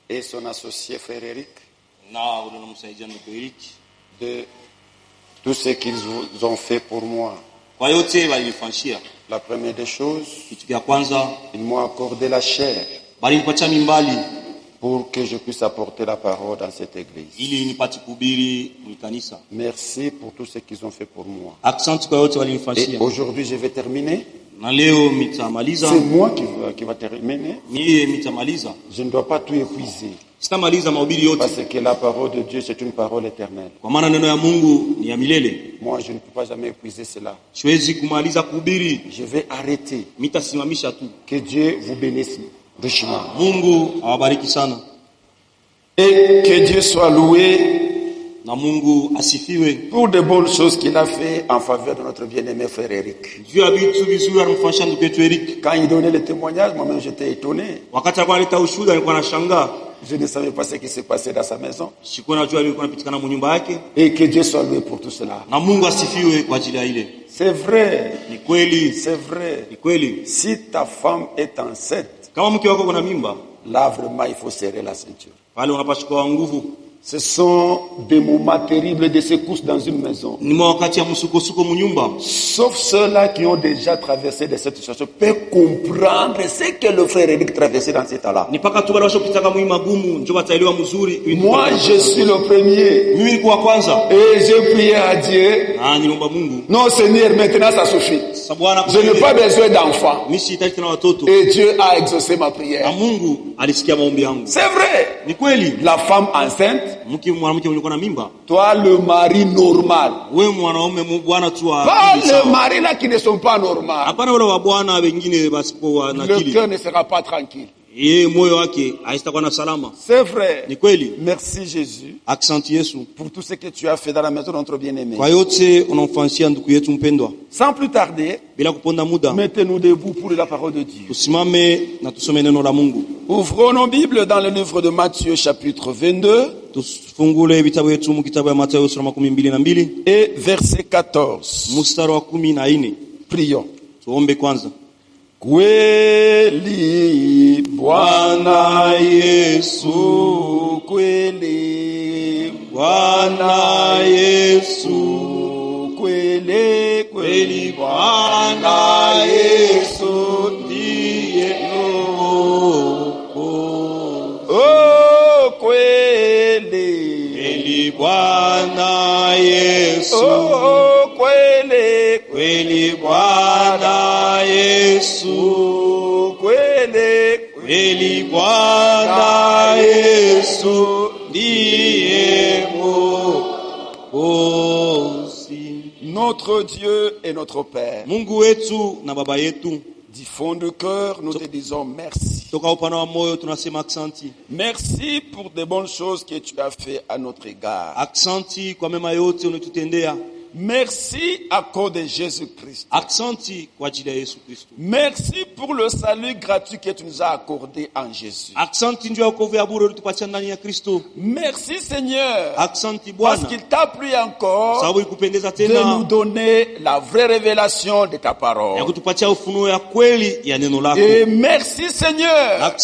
et son associé frère Eric de tout ce qu'ils ont fait pour moi. La première des choses, ils m'ont accordé la chair pour que je puisse apporter la parole dans cette église. Merci pour tout ce qu'ils ont fait pour moi. Et aujourd'hui, je vais terminer. C'est moi qui va terminer. Je ne dois pas tout épuiser. Parce que la parole de Dieu, c'est une parole éternelle. Moi, je ne peux pas jamais épuiser cela. Je vais arrêter. Que Dieu vous bénisse richement. Et que Dieu soit loué pour de bonnes choses qu'il a fait en faveur de notre bien-aimé frère Eric. Quand il donnait le témoignage, moi-même j'étais étonné. Je ne savais pas ce qui s'est passé dans sa maison. Et que Dieu soit loué pour tout cela. C'est vrai. C'est vrai. Si ta femme est enceinte, là vraiment il faut serrer la ceinture. Ce sont des moments terribles de secousses dans une maison. Sauf ceux-là qui ont déjà traversé de cette situation peuvent comprendre ce que le frère Eric traversait dans cet état-là. Moi, je suis le premier. Et j'ai prié à Dieu. Non, Seigneur, maintenant ça suffit. Je n'ai pas besoin d'enfants. Et Dieu a exaucé ma prière. C'est vrai. La femme enceinte, toi le mari normal, pas le mari là qui ne sont pas normaux, le cœur ne sera pas tranquille. C'est vrai. Merci Jésus pour tout ce que tu as fait dans la maison de notre bien-aimé. Sans plus tarder, mettez-nous debout pour la parole de Dieu. Ouvrons nos Bibles dans le livre de Matthieu chapitre 22 et verset 14. Prions. Kweli Bwana Yesu, kweli Bwana Yesu, kweli Bwana Yesu ndiye oh kweli Bwana Yesu, oh kweli Bwana Yesu, kweli Bwana Yesu ndiye Mwokozi. Notre Dieu et notre Père, Mungu wetu na baba yetu, du fond de cœur, nous te disons merci. Merci pour de bonnes choses que tu as fait à notre égard. Merci à cause de Jésus-Christ. Merci pour le salut gratuit que tu nous as accordé en Jésus. Merci Seigneur, parce qu'il t'a plu encore de nous donner la vraie révélation de ta parole. Et merci Seigneur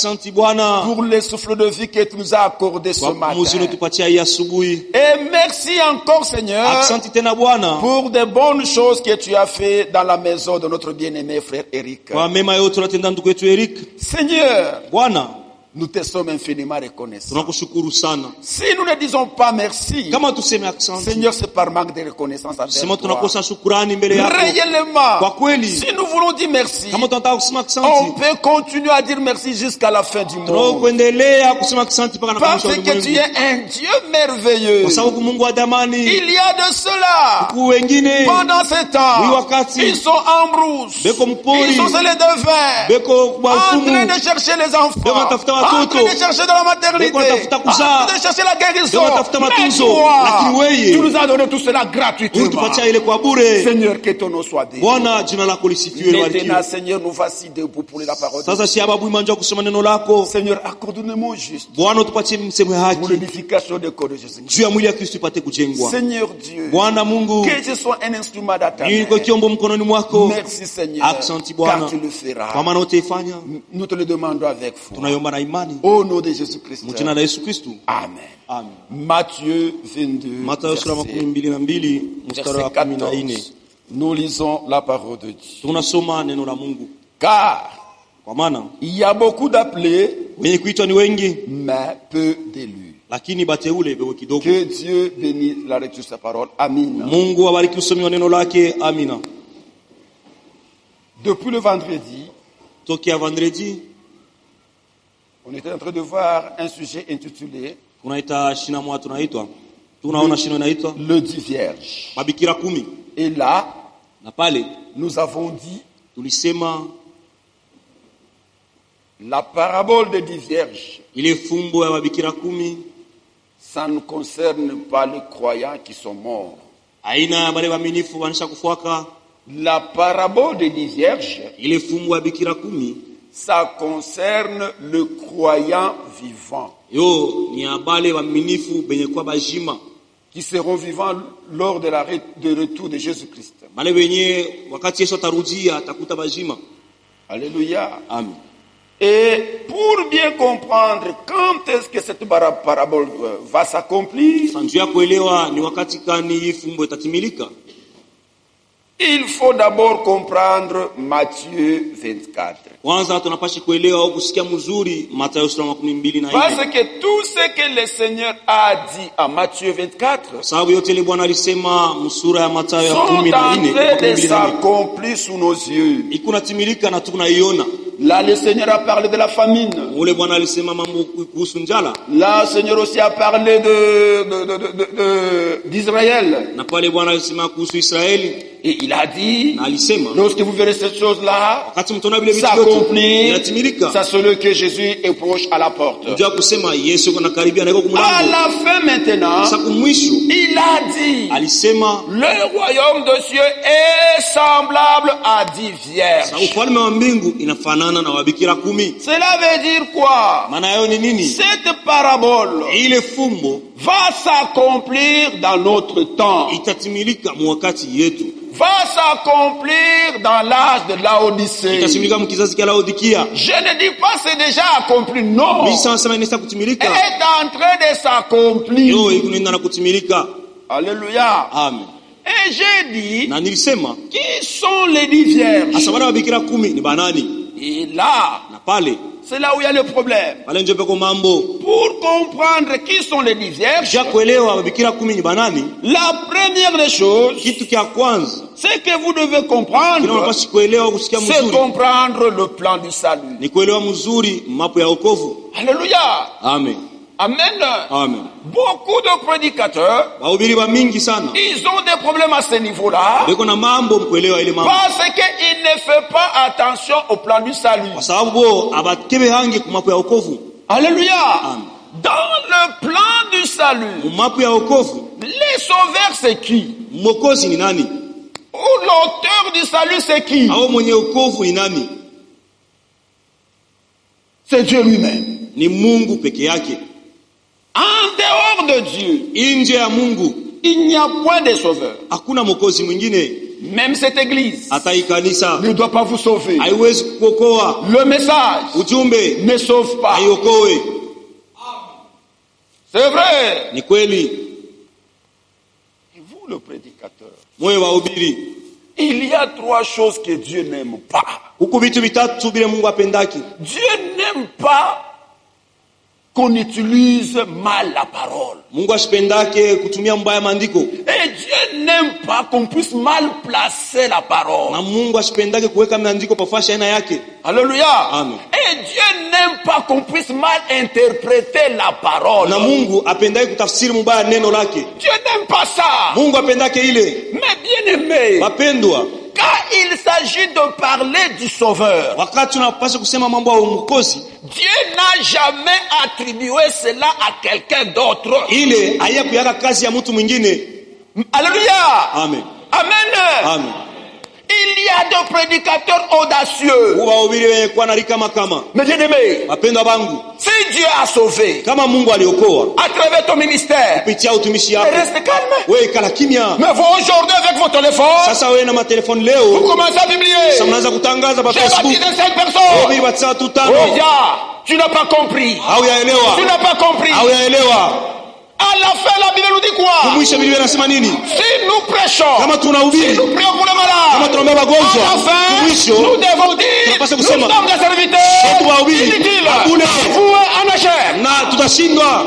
pour le souffle de vie que tu nous as accordé ce matin. Et merci encore Seigneur pour de bonnes choses que tu as fait dans la maison de notre bien-aimé frère Eric. Seigneur, nous te sommes infiniment reconnaissants. Si nous ne disons pas merci, Seigneur, c'est par manque de reconnaissance envers toi. Réellement, si nous voulons dire merci, on peut continuer à dire merci jusqu'à la fin du monde. Parce que tu es un Dieu merveilleux. Il y a de cela. Pendant ce temps, ils sont en brousse. Ils sont sur les devins, en train de chercher les enfants, en train de chercher dans la maternité, en train de chercher la guérison. Mais toi, tu nous as donné tout cela gratuitement. Seigneur, que ton nom soit béni. Maintenant, Seigneur, nous voici debout pour la parole de Dieu. Seigneur, accorde-nous juste pour l'édification de corps de Jésus. Seigneur Dieu, que je sois un instrument d'attaque. Merci Seigneur, car tu le feras. Nous te le demandons avec foi. Au nom de Jésus-Christ. Amen. Amen. Matthieu 22, verset 14. Nous lisons la parole de Dieu. Car il y a beaucoup d'appelés, mais peu d'élus. Que Dieu bénisse la lecture de sa parole. Amen. Depuis le vendredi, on était en train de voir un sujet intitulé le 10 vierges. Et là, nous avons dit la parabole des 10 vierges. Ça ne concerne pas les croyants qui sont morts. La parabole des 10 vierges, ça concerne le croyant vivant. Qui seront vivants lors de retour de Jésus-Christ. Alléluia. Amen. Et pour bien comprendre quand est-ce que cette parabole va s'accomplir, il faut d'abord comprendre Matthieu 24. Parce que tout ce que le Seigneur a dit à Matthieu 24 sont en train de s'accomplir sous nos yeux. Là, le Seigneur a parlé de la famine. Là, le Seigneur aussi a parlé d'Israël. Et il a dit, lorsque vous verrez cette chose-là s'accomplir, c'est celui que Jésus est proche à la porte. À la fin maintenant, il a dit, le royaume de Dieu est semblable à 10 vierges. Cela veut dire quoi? Cette parabole va s'accomplir dans notre temps. Va s'accomplir dans l'âge de Laodicée. Je ne dis pas c'est déjà accompli, non. Elle est en train de s'accomplir. Alléluia. Amen. Et j'ai dit, qui sont les 10 vierges? Et là, c'est là où il y a le problème. Pour comprendre qui sont les 10 vierges, la première des choses, c'est que vous devez comprendre, c'est comprendre le plan du salut. Alléluia. Amen. Amen. Amen. Beaucoup de prédicateurs, ils ont des problèmes à ce niveau-là, parce qu'ils ne font pas attention au plan du salut. Alléluia. Amen. Dans le plan du salut, les sauveurs c'est qui? Ou l'auteur du salut c'est qui? C'est Dieu lui-même. En dehors de Dieu, il n'y a point de sauveur. Même cette église ne doit pas vous sauver. Le message ne sauve pas. C'est vrai. Et vous, le prédicateur, il y a 3 choses que Dieu n'aime pas. Dieu n'aime pas qu'on utilise mal la parole. Et Dieu n'aime pas qu'on puisse mal placer la parole. Alléluia. Amen. Et Dieu n'aime pas qu'on puisse mal interpréter la parole. Dieu n'aime pas ça. Mais bien aimé, quand il s'agit de parler du Sauveur, Dieu n'a jamais attribué cela à quelqu'un d'autre. Alléluia. Amen. Amen. Amen. Il y a des prédicateurs audacieux. Mais bien aimé, Si Dieu a sauvé, kama Mungu aliokoa à travers ton ministère, kupitia utumishi wako, reste calme. Wewe kala kimya. Mais vous aujourd'hui avec vos téléphones, sasa wewe na matelefoni leo, vous commencez à publier. Sasa mnaanza kutangaza kwa Facebook. J'ai baptisé 5 personnes. Wewe baptiza tu 5. Oh ya, tu n'as pas compris. Hauyaelewa. Tu n'as pas compris. Hauyaelewa. À la fin, la Bible nous dit quoi? Kumwisha Biblia inasema nini? Si nous prêchons, kama tunahubiri, si nous prions pour les malades, kama tunaombea wagonjwa, à la fin, kumwisho nous devons dire, nous sommes des serviteurs inutiles, voués en enchère. Na tutashindwa.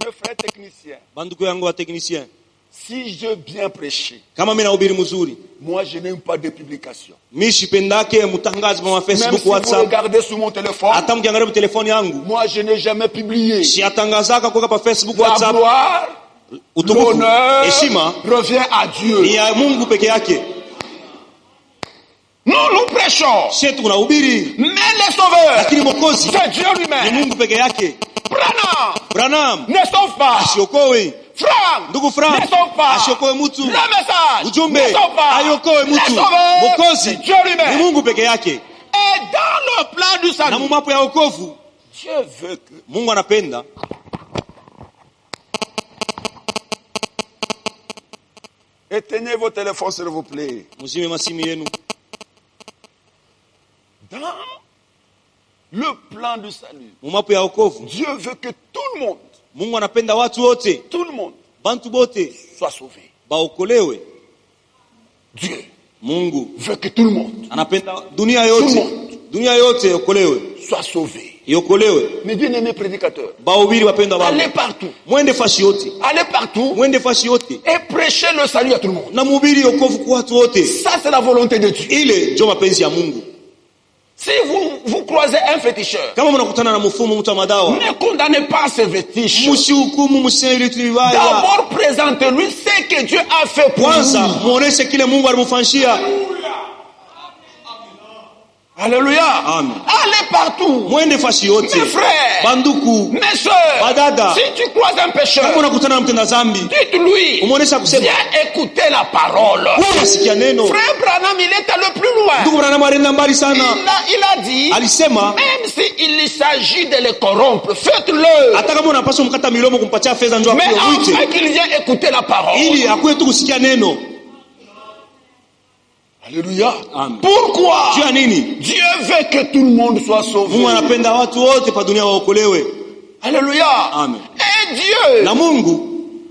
Mes frères techniciens, banduku yangu wa technicien, si je bien prêcher, kama mimi nahubiri mzuri, moi je n'aime pas de publication. Mimi sipendake mutangazo kwa Facebook, même si WhatsApp. Vous regardez sur mon téléphone, hata mkiangalia kwa telefoni yangu, moi je n'ai jamais publié. Si atangazaka kwa Facebook, la WhatsApp. Gloire, l'honneur heshima revient à Dieu. Ni ya Mungu peke yake. Nous prêchons. Sisi tunahubiri. Mais les sauveurs, lakini Mwokozi c'est Dieu lui-même. Ni Mungu peke yake. Branham ne sauve pas. Asiokoe. Frank, ndugu Frank, ne sauve pas. Asiokoe mtu. Le message, ujumbe, ne sauve pas. Ayokoe mtu. Mwokozi Dieu lui-même. Ni Mungu peke yake. Et dans le plan du salut, na mumapo ya wokovu, Dieu veut que Mungu anapenda éteignez vos téléphones s'il vous plaît. Muzime masimu yenu. Dans le plan du salut, mumapo ya wokovu, Dieu veut que tout le monde, Mungu anapenda watu wote, tout le monde, bantu bote soit sauvé. Baokolewe. Dieu Mungu veut que tout le monde, anapenda dunia yote, dunia yote iokolewe, soit sauvé. Iokolewe. Mes bien-aimés prédicateurs, bahubiri wapendwa wangu, allez partout, mwende fashi yote, allez partout, mwende fashi yote et prêchez le salut à tout le monde. na mhubiri wokovu kwa watu wote. Ça c'est la volonté de Dieu. Ile ndio mapenzi ya Mungu. Si vous croisez un féticheur, kama mnakutana na mfumo mtu wa madawa, ne condamnez pas ce fétiche. Msihukumu, mseme vitu vibaya. D'abord présentez-lui ce que Dieu a fait pour kwanza lui. muoneshe kile Mungu alimfanyia. Alléluia. Amen. Allez partout. Mwende fashi yote. Mes frères, banduku, mes soeurs, badada, si tu croises un pécheur, kama unakutana na mtenda dhambi, dites-lui, umuonesha kusema, viens écouter la parole. Sikia neno. Frère Branham, il est allé plus loin. Ndugu Branham alienda mbali sana. Il a dit, alisema, même s'il s'agit de les corrompre, faites-le. Hata kama unapaswa mkata milomo kumpatia fedha njoo mais akuite, enfin qu'il vienne écouter la parole. ili akuwe tu kusikia neno. Alléluia. Amen. Pourquoi? Juu ya nini? Dieu veut que tout le monde soit sauvé. Mungu anapenda watu wote pa dunia waokolewe. Alléluia. Amen. Et Dieu, na Mungu,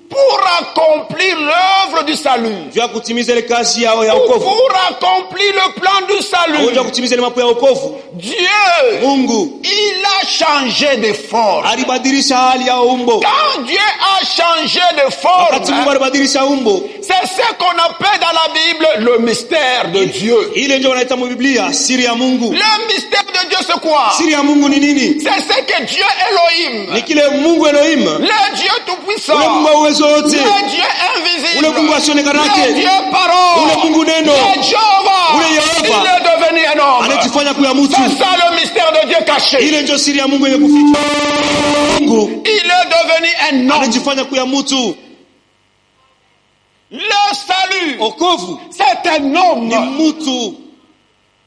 pour accomplir l'œuvre du salut, juu ya kutimiza ile kazi yao ya wokovu, pour accomplir le plan du salut, juu ya kutimiza ile mambo ya wokovu, Dieu, Mungu, il a changé de forme. alibadilisha hali ya umbo. Quand Dieu a changé de Wakati Mungu forme, alibadilisha umbo, c'est ce qu'on appelle dans la Bible le mystère de Dieu. ile ndio wanaita mu Biblia siri ya Mungu. Le mystère de Dieu c'est quoi? Siri ya Mungu ni nini? C'est ce que Dieu Elohim, Ni kile Mungu Elohim, le Dieu tout-puissant, ule Mungu wa uwezo wote, le Dieu invisible, ule Mungu asionekanake, le Dieu parole, ule Mungu neno, le Jéhovah, ule Yehova, il est devenu un homme. anajifanya kuwa mtu. C'est ça le mystère de Dieu caché. Ile ndio siri ya Mungu yenye kufichwa. Mungu Il est devenu un homme. anajifanya kuwa mtu. Le salut, Okovu c'est un homme. ni mtu.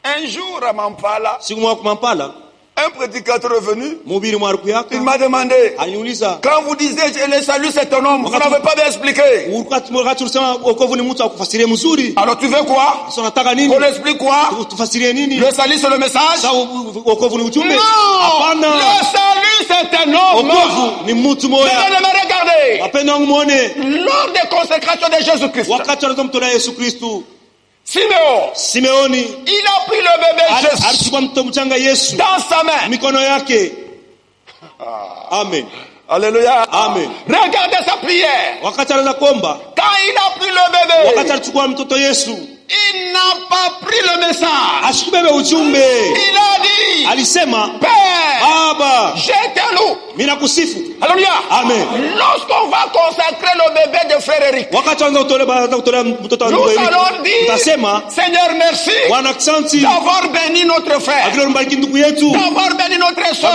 Un jour à Mampala, Siku moja Mampala, un prédicateur est venu. mhubiri mwaruku Il yako m'a demandé, aliniuliza, quand vous disiez le salut c'est un homme, vous n'avez pas bien expliqué. wakati ulisema okovu ni mtu, akufasirie mzuri. Alors tu veux quoi? Sasa unataka nini? On explique quoi? Tufasirie nini? Le salut c'est le message? Sasa okovu ni ujumbe? Non! Hapana. Le salut c'est un homme. Okovu ni mtu Mais moja. regardez, Wapenda wangu muone, lors des consécrations de Jésus-Christ, wakati wanazomtolea Yesu Kristu, Siméon, Simeoni il a pris le bébé Jésus alichukua mtoto mchanga Yesu dans sa main. mikono yake. Amen. Alléluia. Amen. Regardez sa prière. Wakati anaweza kuomba, Quand il a pris le bébé, wakati alichukua mtoto Yesu, il n'a pas pris le message. asikubebe ujumbe. Il a dit, Alisema, Père, Baba, je te loue. Minakusifu. Alléluia. Amen. Lorsqu'on va consacrer le bébé de frère Eric, nous allons dire, Seigneur, merci d'avoir béni notre frère, d'avoir béni notre soeur,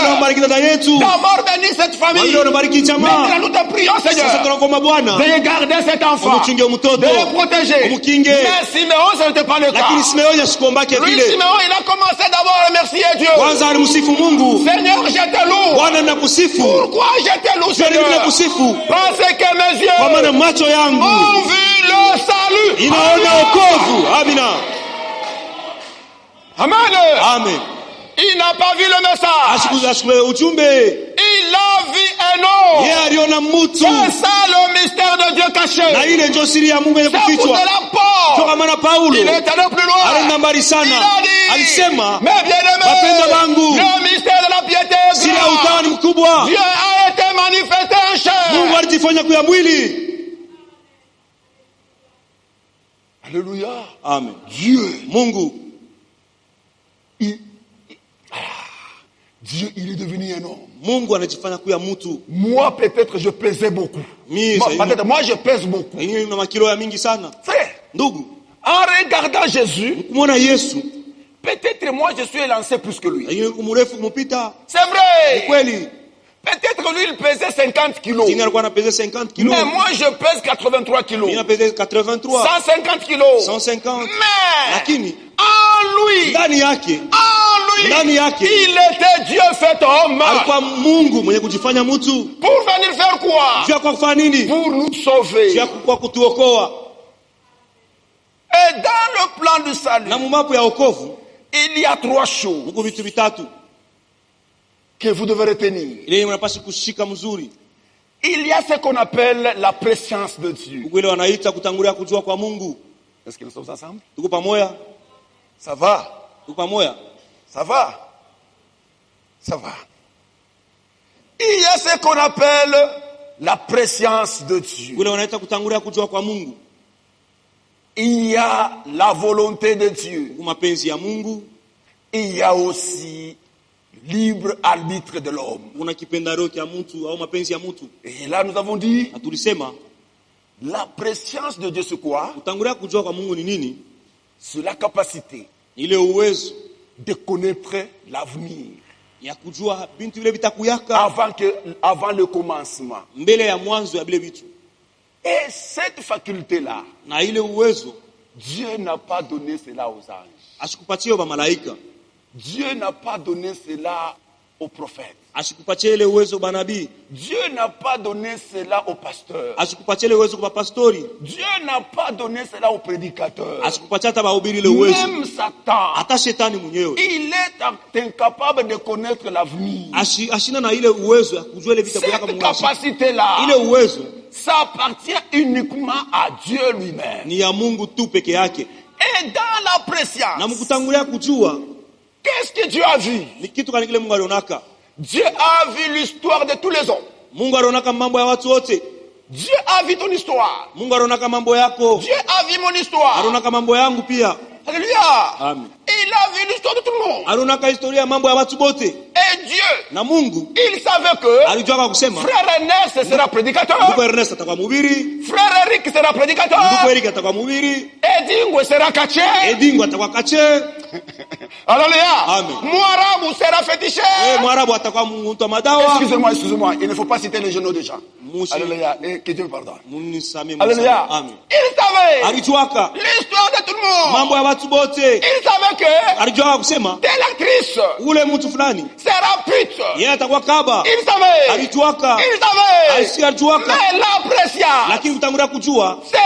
d'avoir béni cette famille. Maintenant nous te prions, Seigneur, de garder cet enfant, de le protéger. Mais Siméon, ce n'était pas le cas. Lui, Siméon, il a commencé d'abord à remercier Dieu. Seigneur, je te loue. Pourquoi je te loue, Seigneur? Parce que mes yeux ont vu le salut. Amen. Amen. Il n'a pas vu le message. Il a vu un homme. C'est ça le mystère de Dieu caché. C'est pour cela Paul, il est allé plus loin. Il a dit, mais bien-aimés, le mystère de la piété est grand. Dieu a été manifesté en chair. Alléluia. Amen. Dieu, Mungu, Dieu, il est devenu un homme. Moi, peut-être, je pesais beaucoup. Moi, je pèse beaucoup. Frère, en regardant Jésus, peut-être moi, je suis élancé plus que lui. C'est vrai. Peut-être lui, il pesait 50 kilos. Mais moi, je pèse 83 kilos. 150 kilos. Mais en lui, il était Dieu fait homme. Pour venir faire quoi? Pour nous sauver. Et dans le plan du salut, il y a 3 choses que vous devez retenir. Il y a ce qu'on appelle la préscience de Dieu. Est-ce que nous sommes ensemble? Ça va? Ça va? Ça va. Il y a ce qu'on appelle la préscience de Dieu. Il y a la volonté de Dieu. Il y a aussi libre arbitre de l'homme. Et là nous avons dit, la préscience de Dieu c'est quoi? C'est la capacité de connaître l'avenir avant le commencement. Et cette faculté-là, Dieu n'a pas donné cela aux anges. Dieu n'a pas donné cela aux prophètes. Dieu n'a pas donné cela aux pasteurs. Dieu n'a pas donné cela aux prédicateurs. Même Satan, il est incapable de connaître l'avenir. Cette capacité-là, ça appartient uniquement à Dieu lui-même. Et dans la préscience, qu'est-ce que Dieu a vu? Dieu a vu l'histoire de tous les hommes. Dieu a vu ton histoire. Dieu a vu mon histoire. Alléluia. Amen. Il a vu l'histoire de tout le monde. Et Dieu, il savait que frère Ernest sera prédicateur. Frère Eric sera prédicateur. Edingo sera caché. Alléluia. Moarabu sera féticheur. Excusez-moi, il ne faut pas citer les genoux des gens. Alléluia. Et que Dieu me pardonne. Alléluia. Il savait l'histoire de tout le monde. Il savait que telle actrice sera pute. Il savait. Mais la préscience, ce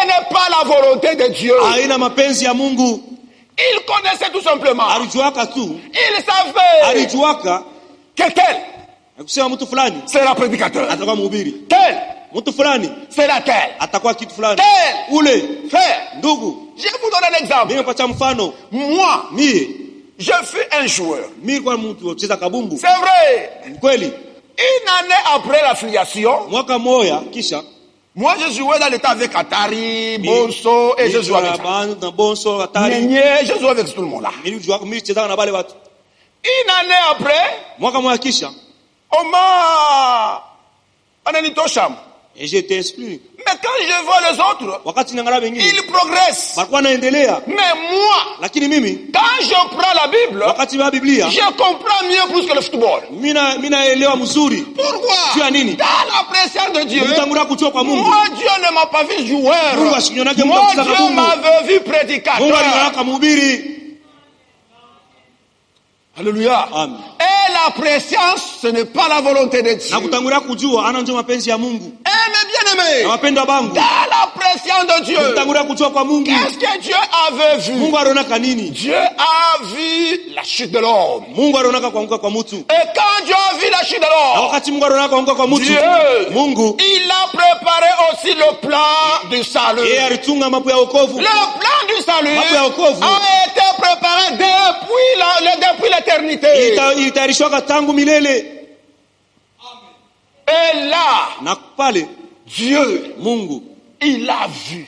n'est pas la volonté de Dieu. Il connaissait tout simplement. Il savait que tel sera prédicateur. Tel sera tel. Frère, je vous donne un exemple. Moi, je fus un joueur. C'est vrai. Une année après l'affiliation, moi je jouais dans l'état avec Atari, Bonso, et je jouais avec ça. Je jouais avec tout le monde là. Une année après, mwaka mmoja kisha, ananitosha. Et j'ai été exclu. Mais quand je vois les autres, ils progressent. Mais moi, quand je prends la Bible, je comprends mieux plus que le football. Pourquoi? Dans la présence de Dieu, moi Dieu ne m'a pas vu joueur. Moi Dieu m'avait vu prédicateur. Alléluia. Amen. Et la présence, ce n'est pas la volonté de Dieu. Mais bien aimé, dans la présence de Dieu, qu'est-ce que Dieu avait vu? Dieu a vu la chute de l'homme. Et quand Dieu a vu la chute de l'homme, Dieu, il a préparé aussi le plan du salut. Le plan du salut a été préparé depuis l'éternité. Et là, Dieu, il a vu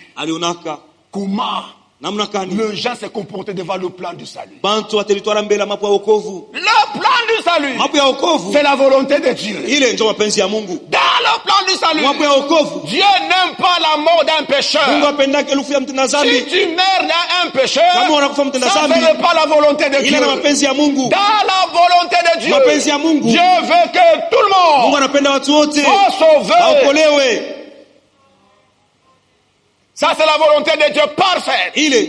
comment le gens se comportaient devant le plan du salut. Le plan du salut, c'est la volonté de Dieu. Dans le plan du salut, Dieu n'aime pas la mort d'un pécheur. Si tu meurs d'un pécheur, ça ne fait pas la volonté de Dieu. Dans la volonté de Dieu, Dieu veut que tout le monde soit sauvé. Ça, c'est la volonté de Dieu parfaite. Dieu veut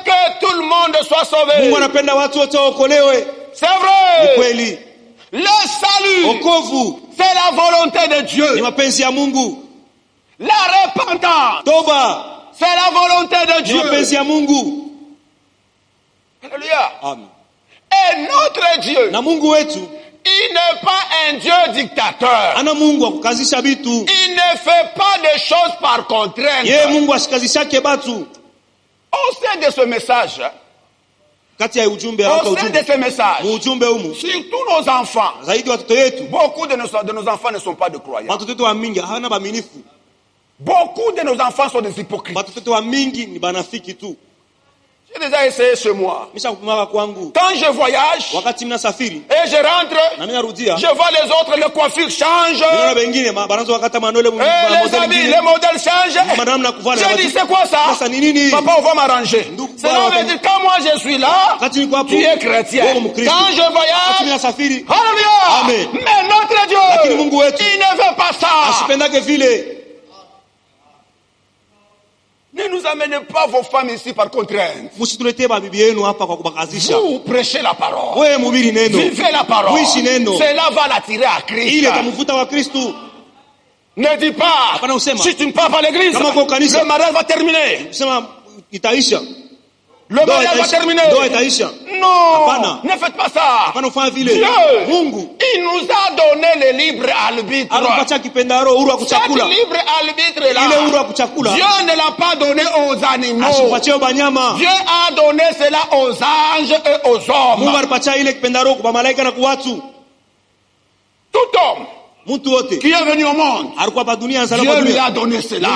que tout le monde soit sauvé. C'est vrai. Le salut, c'est la volonté de Dieu. La repentance, c'est la volonté de Dieu. Alléluia. Et notre Dieu, il n'est pas un Dieu dictateur. Il ne fait pas des choses par contrainte. Au sein de ce message, surtout nos enfants, beaucoup de nos enfants ne sont pas de croyants. Beaucoup de nos enfants sont des hypocrites. J'ai déjà essayé chez moi. Quand je voyage et je rentre, je vois les autres, les coiffures changent, les habits, les modèles changent. Je dis, c'est quoi ça? Papa, on va m'arranger. Cela veut dire, quand moi je suis là, tu es chrétien. Quand je voyage, alléluia. Mais notre Dieu, il ne veut pas ça. Ne nous amenez pas vos femmes ici par contrainte. Vous prêchez la parole. Vivez la parole. Cela va l'attirer à Christ. Ne dis pas, si tu ne pars pas à l'église, le mariage va terminer. Le mariage va terminer. Non, ne faites pas ça. Dieu, il nous a donné le libre arbitre. Cet libre arbitre-là, Dieu ne l'a pas donné aux animaux. Dieu a donné cela aux anges et aux hommes. Tout homme qui est venu au monde, Dieu lui a donné cela.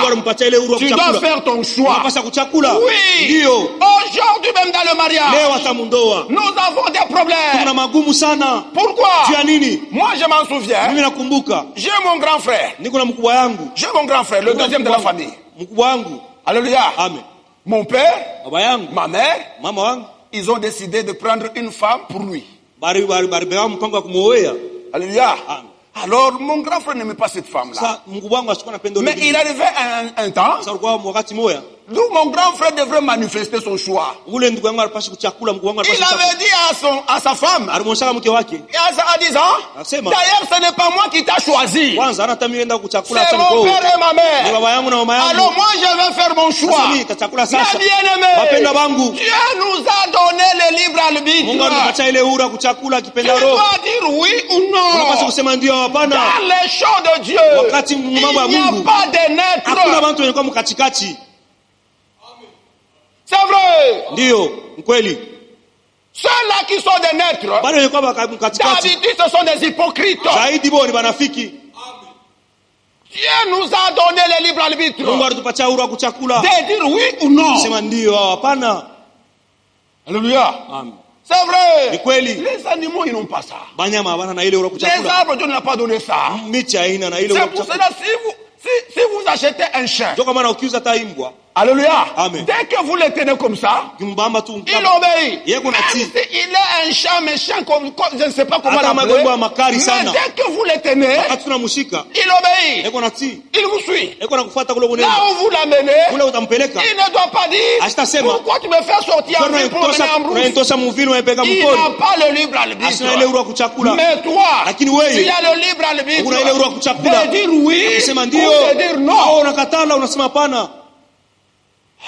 Tu dois faire ton choix. Oui. Aujourd'hui même dans le mariage, nous avons des problèmes. Pourquoi? Moi je m'en souviens. J'ai mon grand frère. Le deuxième de la famille. Alléluia. Mon père, ma mère, ils ont décidé de prendre une femme pour lui. Alléluia. Alors, mon grand frère n'aimait pas cette femme-là. Mais il arrivait un temps d'où mon grand frère devrait manifester son choix. Il avait dit à sa femme, à 10 ans, d'ailleurs ce n'est pas moi qui t'a choisi. C'est mon père et ma mère. Alors moi je vais faire mon choix. Mais bien aimé, Dieu nous a donné le libre arbitre. Tu dois dire oui ou non. Dans les champs de Dieu, il n'y a pas de naître. C'est vrai. Ceux-là qui sont des naîtres, d'habitude ce sont des hypocrites. Dieu nous a donné le libre arbitre de dire oui ou non. Alléluia. C'est vrai. Les animaux, ils n'ont pas ça. Les arbres, Dieu n'a pas donné ça. C'est pour cela, si vous achetez un chien, alléluia, amen, dès que vous le tenez comme ça, il obéit. Il est un chien méchant, je ne sais pas comment l'appeler, mais dès que vous le tenez, il obéit. Il vous suit. Là où vous l'amenez, il ne doit pas dire pourquoi tu me fais sortir en ville pour mener en brousse. Il n'a pas le libre arbitre. Mais toi, tu as le libre arbitre de dire oui ou de dire non.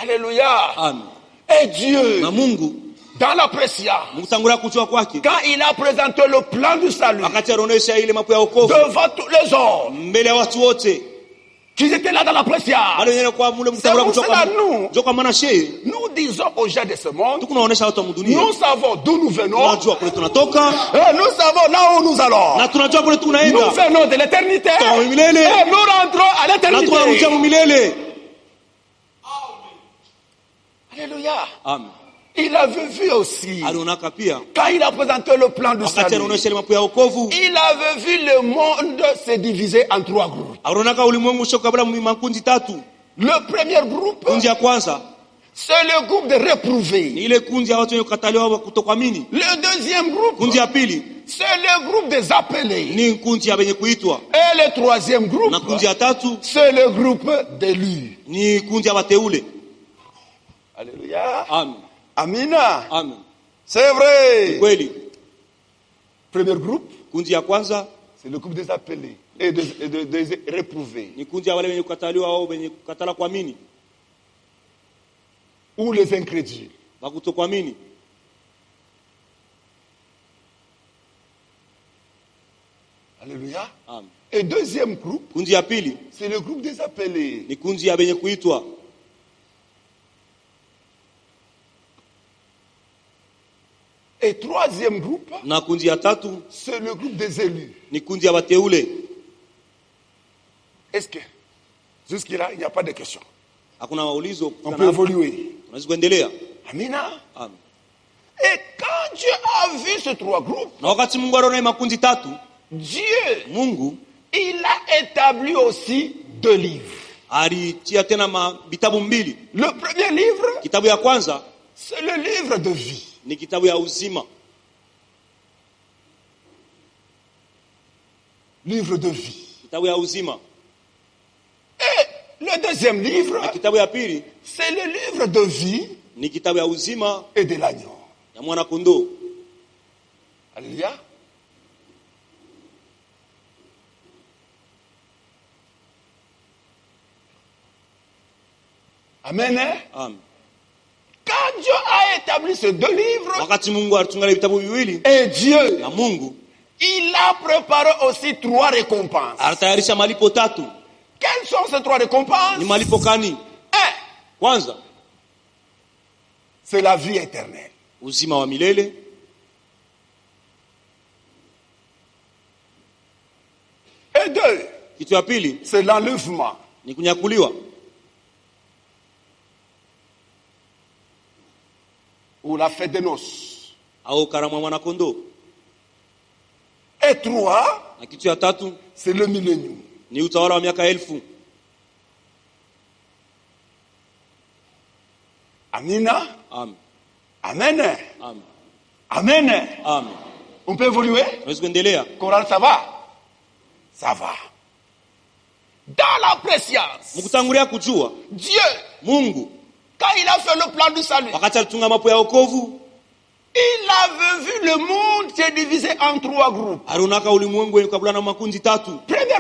Alléluia. Amen. Et Dieu, dans la pressia, quand il a présenté le plan du salut devant tous les hommes qui étaient là dans la pressia, c'est pour cela nous disons aux gens de ce monde, nous savons d'où nous venons, et nous savons là où nous allons. Nous venons de l'éternité et nous rentrons à l'éternité. Alléluia. Amen. Il avait vu aussi, quand il a présenté le plan du salut, il avait vu le monde se diviser en 3 groupes. Le premier groupe, c'est le groupe de réprouvés. Le deuxième groupe, c'est le groupe des appelés. Et le troisième groupe, c'est le groupe d'élus. Alléluia. Amen. Amina. Amen. C'est vrai. Premier groupe, c'est le groupe des appelés et des réprouvés. Ou les incrédules. Alléluia. Amen. Et deuxième groupe, c'est le groupe des appelés. Et troisième groupe, c'est le groupe des élus. Est-ce que jusque-là, il n'y a pas de questions? On peut évoluer. Amina. Et quand Dieu a vu ces 3 groupes, Dieu, il a établi aussi 2 livres. Le premier livre, c'est le livre de vie. Livre de vie. Et le deuxième livre, c'est le livre de vie et de l'agneau. Alléluia. Amen. Amen. Quand Dieu a établi ces 2 livres, et Dieu, il a préparé aussi 3 récompenses. Quelles sont ces 3 récompenses? C'est la vie éternelle. Et 2, c'est l'enlèvement. Ou la fête des noces. Et 3, c'est le millénium. Amina. Amen. Amen. Amen. Amen. On peut évoluer? Chorale, ça va? Ça va. Dans la préscience, Dieu, quand il a fait le plan du salut, il avait vu le monde se diviser en 3 groupes. Premier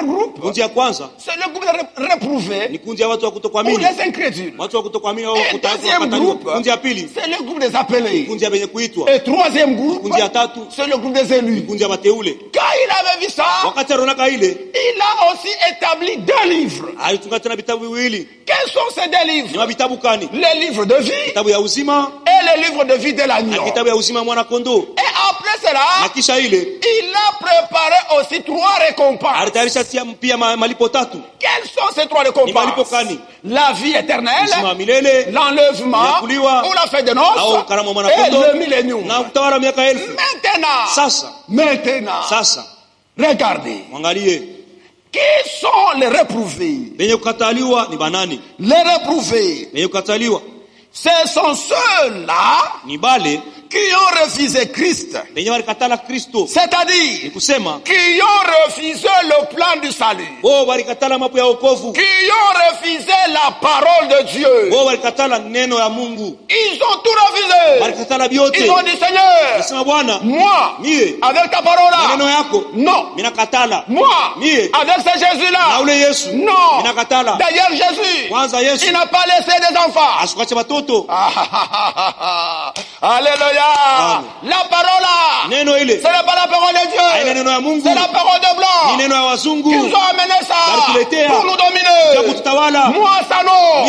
groupe, c'est le groupe des réprouvés ou les incrédules. Et deuxième groupe, c'est le groupe des appelés. Et troisième groupe, c'est le groupe des élus. Quand il avait vu ça, il a aussi établi 2 livres. Quels sont ces 2 livres? Les livres de vie et les livres de vie de l'agneau. Et après cela, il a préparé aussi 3 récompenses. Quelles sont ces 3 récompenses? La vie éternelle, l'enlèvement ou la fête de noces et le millénium. Maintenant, regardez. Qui sont les reprouvés? Les reprouvés, ce sont ceux-là qui ont refusé Christ. C'est-à-dire qui ont refusé le plan du salut. Qui ont refusé la parole de Dieu. Ils ont tout refusé. Ils ont dit, Seigneur, moi, avec ta parole là, non. Moi, avec ce Jésus-là, non. D'ailleurs, Jésus, il n'a pas laissé des enfants. Alléluia. Amen. La parole, ce n'est pas la parole de Dieu, c'est la parole de blanc. Qu'ils ont amené ça pour nous dominer. Moi, ça non.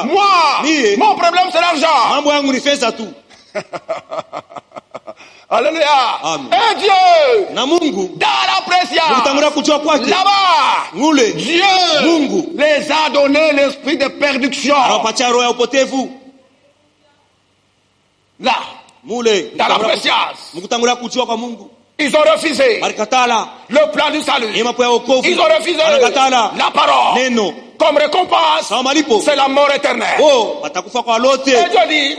Moi, mon problème c'est l'argent. Alléluia. Et Dieu, dans la préscience, là-bas, Dieu les a donné l'esprit de perdition. Là, dans la préscience, ils ont refusé le plan du salut. Ils ont refusé la parole. Comme récompense, c'est la mort éternelle. Et Dieu dit,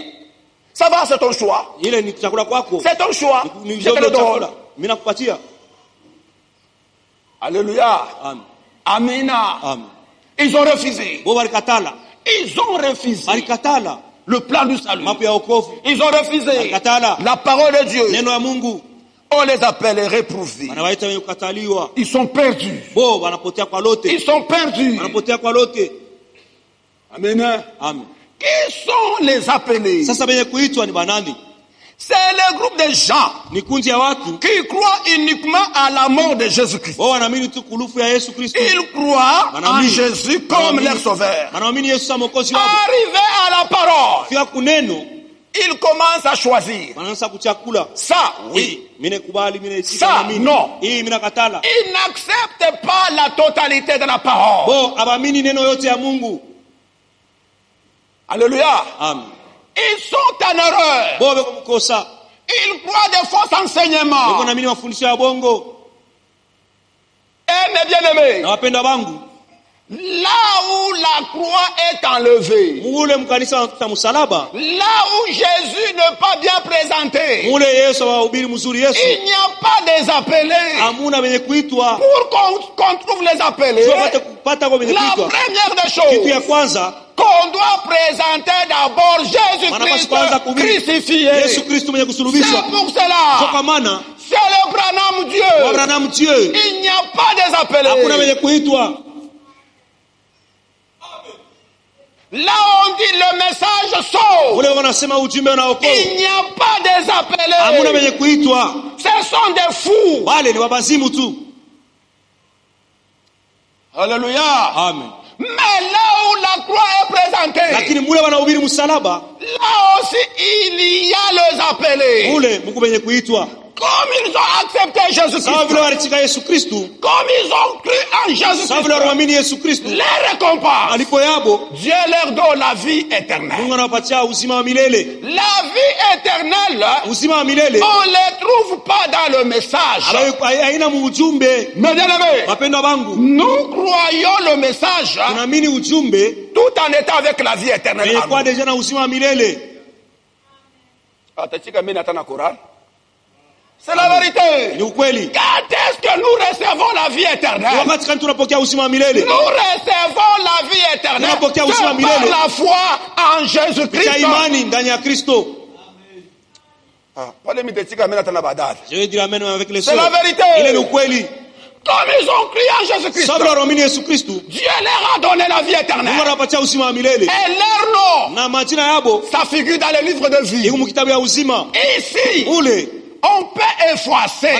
ça va, c'est ton choix. C'est ton choix. Je te le donne. Alléluia. Amina. Ils ont refusé. Ils ont refusé le plan du salut. Ils ont refusé la parole de Dieu. On les appelle les réprouvés. Ils sont perdus. Ils sont perdus. Amen. Qui sont les appelés? C'est le groupe de gens qui croient uniquement à la mort de Jésus-Christ. Ils croient en Jésus comme leur sauveur. Arrivé à la parole, ils commencent à choisir. Ça, oui. Ça, non. Ils n'acceptent pas la totalité de la parole. Alléluia. Ils sont en erreur. Ils croient des faux enseignements. Et mes bien-aimés, là où la croix est enlevée, là où Jésus n'est pas bien présenté, il n'y a pas des appelés. Pour qu'on trouve les appelés, la première des choses qu'on doit présenter d'abord Jésus-Christ crucifié. C'est pour cela, c'est le Branham Dieu. Il n'y a pas des appelés. Là on dit le message sauve. Il n'y a pas des appelés. Ce sont des fous. Alléluia. Amen. Mais là où la croix est présentée, là aussi il y a les appelés. Comme ils ont accepté Jésus-Christ, comme ils ont cru en Jésus-Christ, les récompenses, Dieu leur donne la vie éternelle. La vie éternelle, on ne les trouve pas dans le message. Mais bien aimés, nous croyons le message tout en étant avec la vie éternelle. C'est la vérité. Quand est-ce que nous recevons la vie éternelle? Nous recevons la vie éternelle par la foi en Jésus-Christ. C'est la vérité. Comme ils ont crié en Jésus-Christ, Dieu leur a donné la vie éternelle. Et leur nom, ça figure dans le livre de vie. Ici, on peut effacer.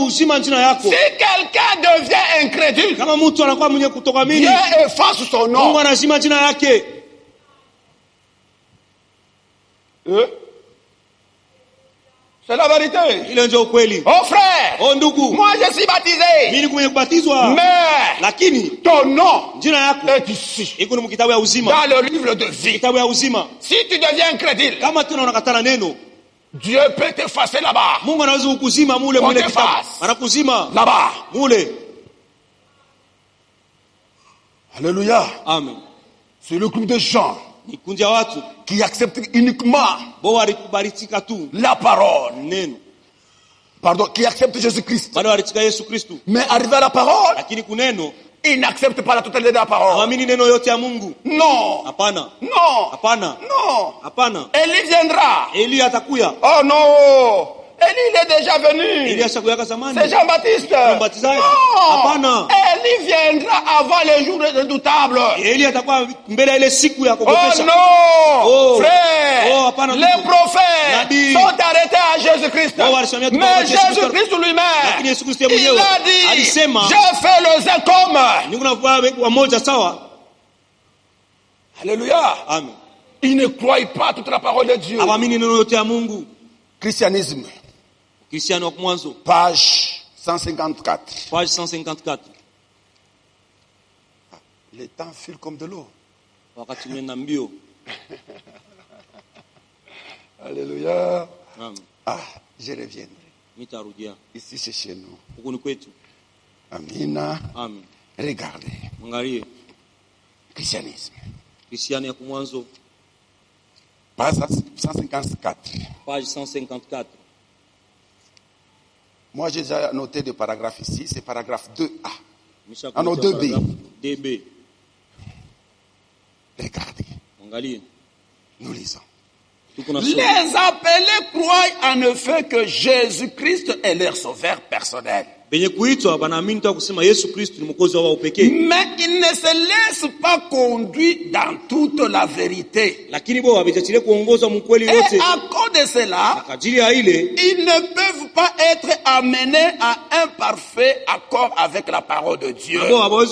Si quelqu'un devient incrédule, Dieu efface son nom. C'est la vérité. Oh frère, moi je suis baptisé. Mais ton nom est ici dans le livre de vie. Si tu deviens incrédule, Dieu peut t'effacer là-bas. On t'efface là-bas. Alléluia. Amen. C'est le groupe de gens qui acceptent uniquement la parole. Pardon, qui acceptent Jésus-Christ. Mais arrivé à la parole, ils n'acceptent pas la totalité de la parole. Non. Non. Élie viendra. Oh non. Élie, il est déjà venu. C'est Jean-Baptiste. Non. Élie viendra avant les jours redoutables. Oh non. Frère. Les prophètes sont arrêtés à Jésus-Christ. Mais Jésus-Christ lui-même, il a dit, j'ai fait le Zécom. Alléluia. Amen. Il ne croit pas toute la parole de Dieu. Christianisme. Page 154. Page 154. Le temps file comme de l'eau. Alléluia. Amen. Ah, je reviendrai. Ici c'est chez nous. Amina. Amen. Regardez. Christianisme. Page 154. Page 154. Moi, j'ai déjà noté des paragraphes ici. C'est paragraphe 2A. Ah non, 2B. 2B. Regardez. Nous lisons. Les appelés croient en effet que Jésus-Christ est leur sauveur personnel. Mais ils ne se laissent pas conduire dans toute la vérité. Et à cause de cela, ils ne peuvent pas être amenés à un parfait accord avec la parole de Dieu. Leur nom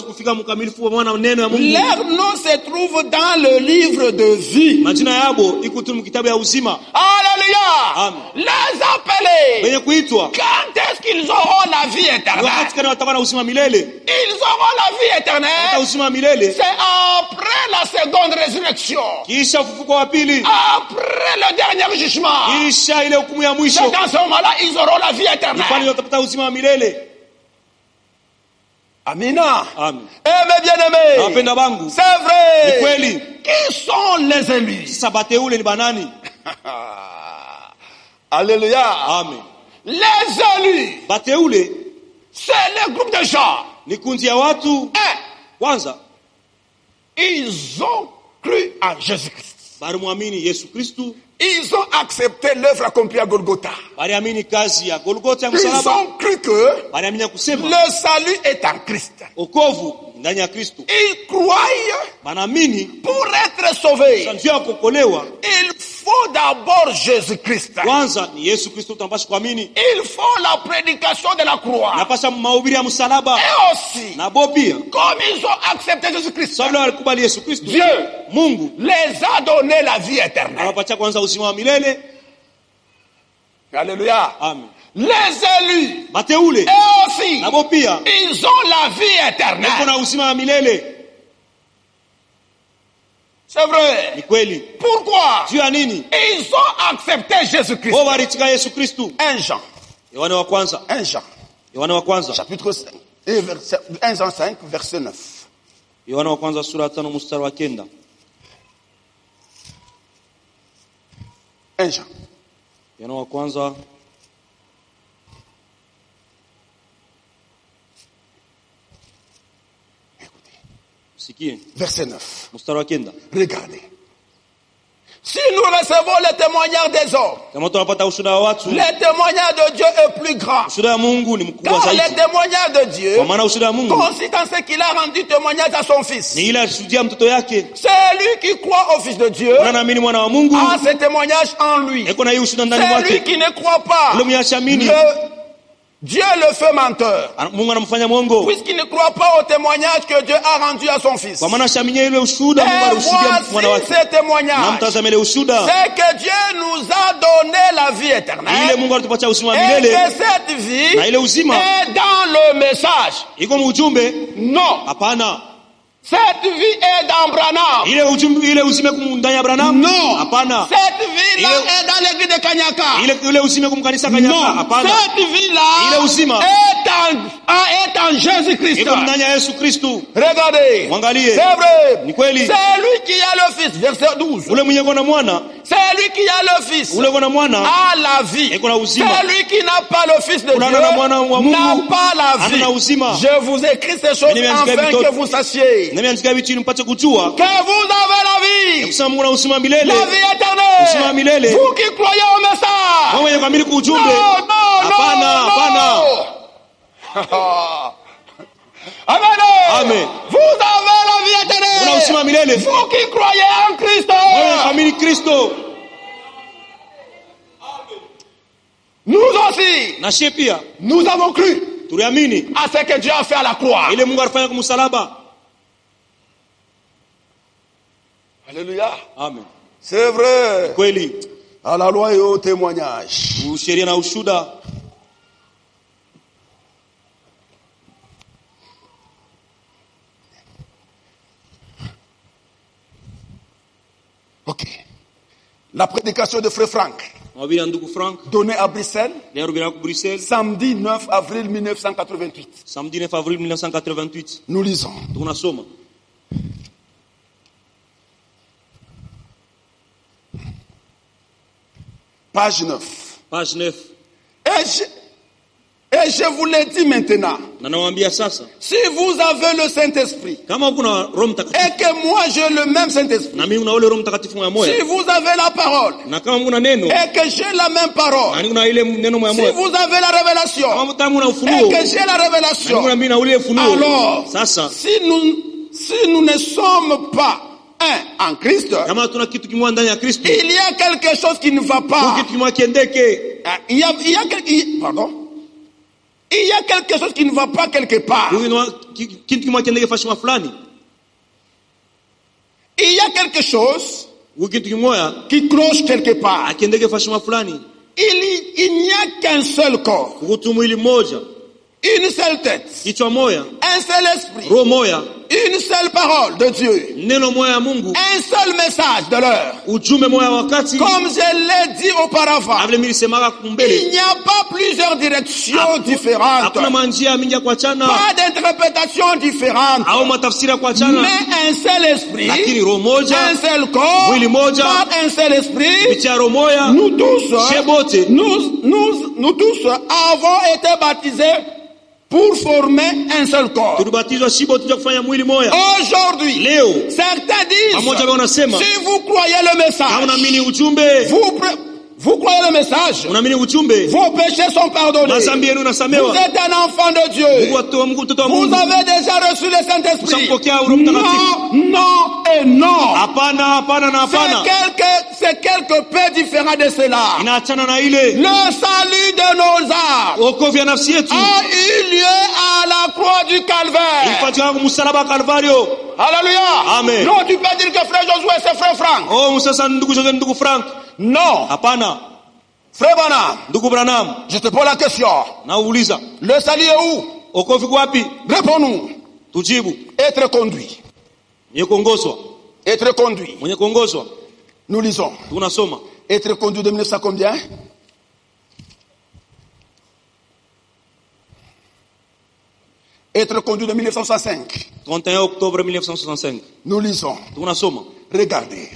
se trouve dans le livre de vie. Alléluia. Les appelés, quand est-ce qu'ils auront la vie éternelle? Ils auront la vie éternelle. C'est après la seconde résurrection. Après le dernier jugement. C'est dans ce moment-là ils auront la vie éternelle. Amina. Amen. Mes bien-aimés, c'est vrai. Qui sont les élus? Alléluia. Amen. Les élus, c'est le groupe de gens. Ils ont cru en Jésus-Christ. Ils ont accepté l'œuvre accomplie à Golgotha. Ils ont cru que le salut est en Christ. Ils croient pour être sauvés. Il faut d'abord Jésus-Christ. Il faut la prédication de la croix. Et aussi, comme ils ont accepté Jésus-Christ, Dieu les a donné la vie éternelle. Alléluia. Amen. Les élus, et aussi, ils ont la vie éternelle. C'est vrai. Pourquoi? Ils ont accepté Jésus-Christ. 1 Jean. 1 Jean. Chapitre 5. 1 Jean 5, verset 9. 1 Jean. Verset 9. Regardez. Si nous recevons le témoignage des hommes, le témoignage de Dieu est plus grand. Car le témoignage de Dieu consiste en ce qu'il a rendu témoignage à son Fils. C'est lui qui croit au Fils de Dieu a ce témoignage en lui. C'est lui qui ne croit pas Dieu le fait menteur. Puisqu'il ne croit pas au témoignage que Dieu a rendu à son fils. Et voici ce témoignage. C'est que Dieu nous a donné la vie éternelle. Et que cette vie est dans le message. Non. Cette vie est dans Branham. Non. Cette vie-là est dans l'église de Kanyaka. Non. Cette vie-là est en Jésus-Christ. Regardez. C'est vrai. C'est lui qui a le Fils. Verset 12. C'est lui qui a le Fils a la vie. Celui qui n'a pas le Fils de Dieu n'a pas la vie. Je vous écris ces choses afin que vous sachiez que vous avez la vie. La vie éternelle. Vous qui croyez au message. Non. Amen. Amen. Vous avez la vie éternelle. Vous qui croyez en Christ. Nous aussi. Nous avons cru à ce que Dieu a fait à la croix. Alléluia. Amen. C'est vrai. À la loi et au témoignage. Ok. La prédication de Frère Franck, donnée à Bruxelles, samedi 9 avril 1988. Nous lisons. Page 9. Et je vous l'ai dit maintenant. Si vous avez le Saint-Esprit, et que moi j'ai le même Saint-Esprit, si vous avez la parole, et que j'ai la même parole, si vous avez la révélation, et que j'ai la révélation, alors, si nous ne sommes pas un en Christ, il y a quelque chose qui ne va pas. Il y a quelque chose qui ne va pas quelque part. Il y a quelque chose qui cloche quelque part. Il n'y a qu'un seul corps, une seule tête, un seul esprit, une seule parole de Dieu, un seul message de l'heure. Comme je l'ai dit auparavant, il n'y a pas plusieurs directions différentes, pas d'interprétations différentes, mais un seul esprit, un seul corps, par un seul esprit. Nous tous avons été baptisés pour former un seul corps. Aujourd'hui, certains disent, si vous croyez le message, vous croyez le message, vos péchés sont pardonnés. Vous êtes un enfant de Dieu. Vous avez déjà reçu le Saint-Esprit. Non et non. C'est quelque peu différent de cela. Le salut de nos âmes a eu lieu à la croix du Calvaire. Alléluia. Amen. Non, tu peux dire que frère Josué c'est frère Franck. Non. Frère Branham, je te pose la question. Le salut est où? Réponds-nous. Être conduit. Être conduit. Nous lisons. Être conduit de 1900 combien? Être conduit de 1965. 31 octobre 1965. Nous lisons. Regardez.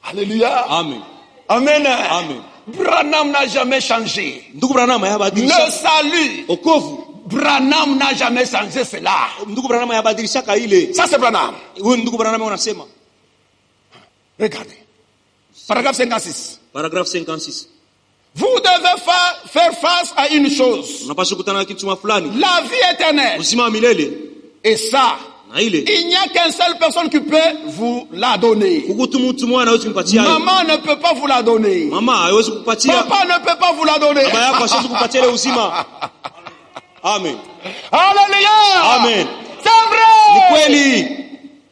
Alléluia. Amen. Amen. Amen. Branham n'a jamais changé. Le salut. Branham n'a jamais changé cela. Ça c'est Branham. Regardez. Paragraphe 56. Vous devez faire face à une chose. La vie éternelle. Et ça, il n'y a qu'une seule personne qui peut vous la donner. Maman ne peut pas vous la donner. Papa ne peut pas vous la donner. Amen. Alléluia. Amen. C'est vrai.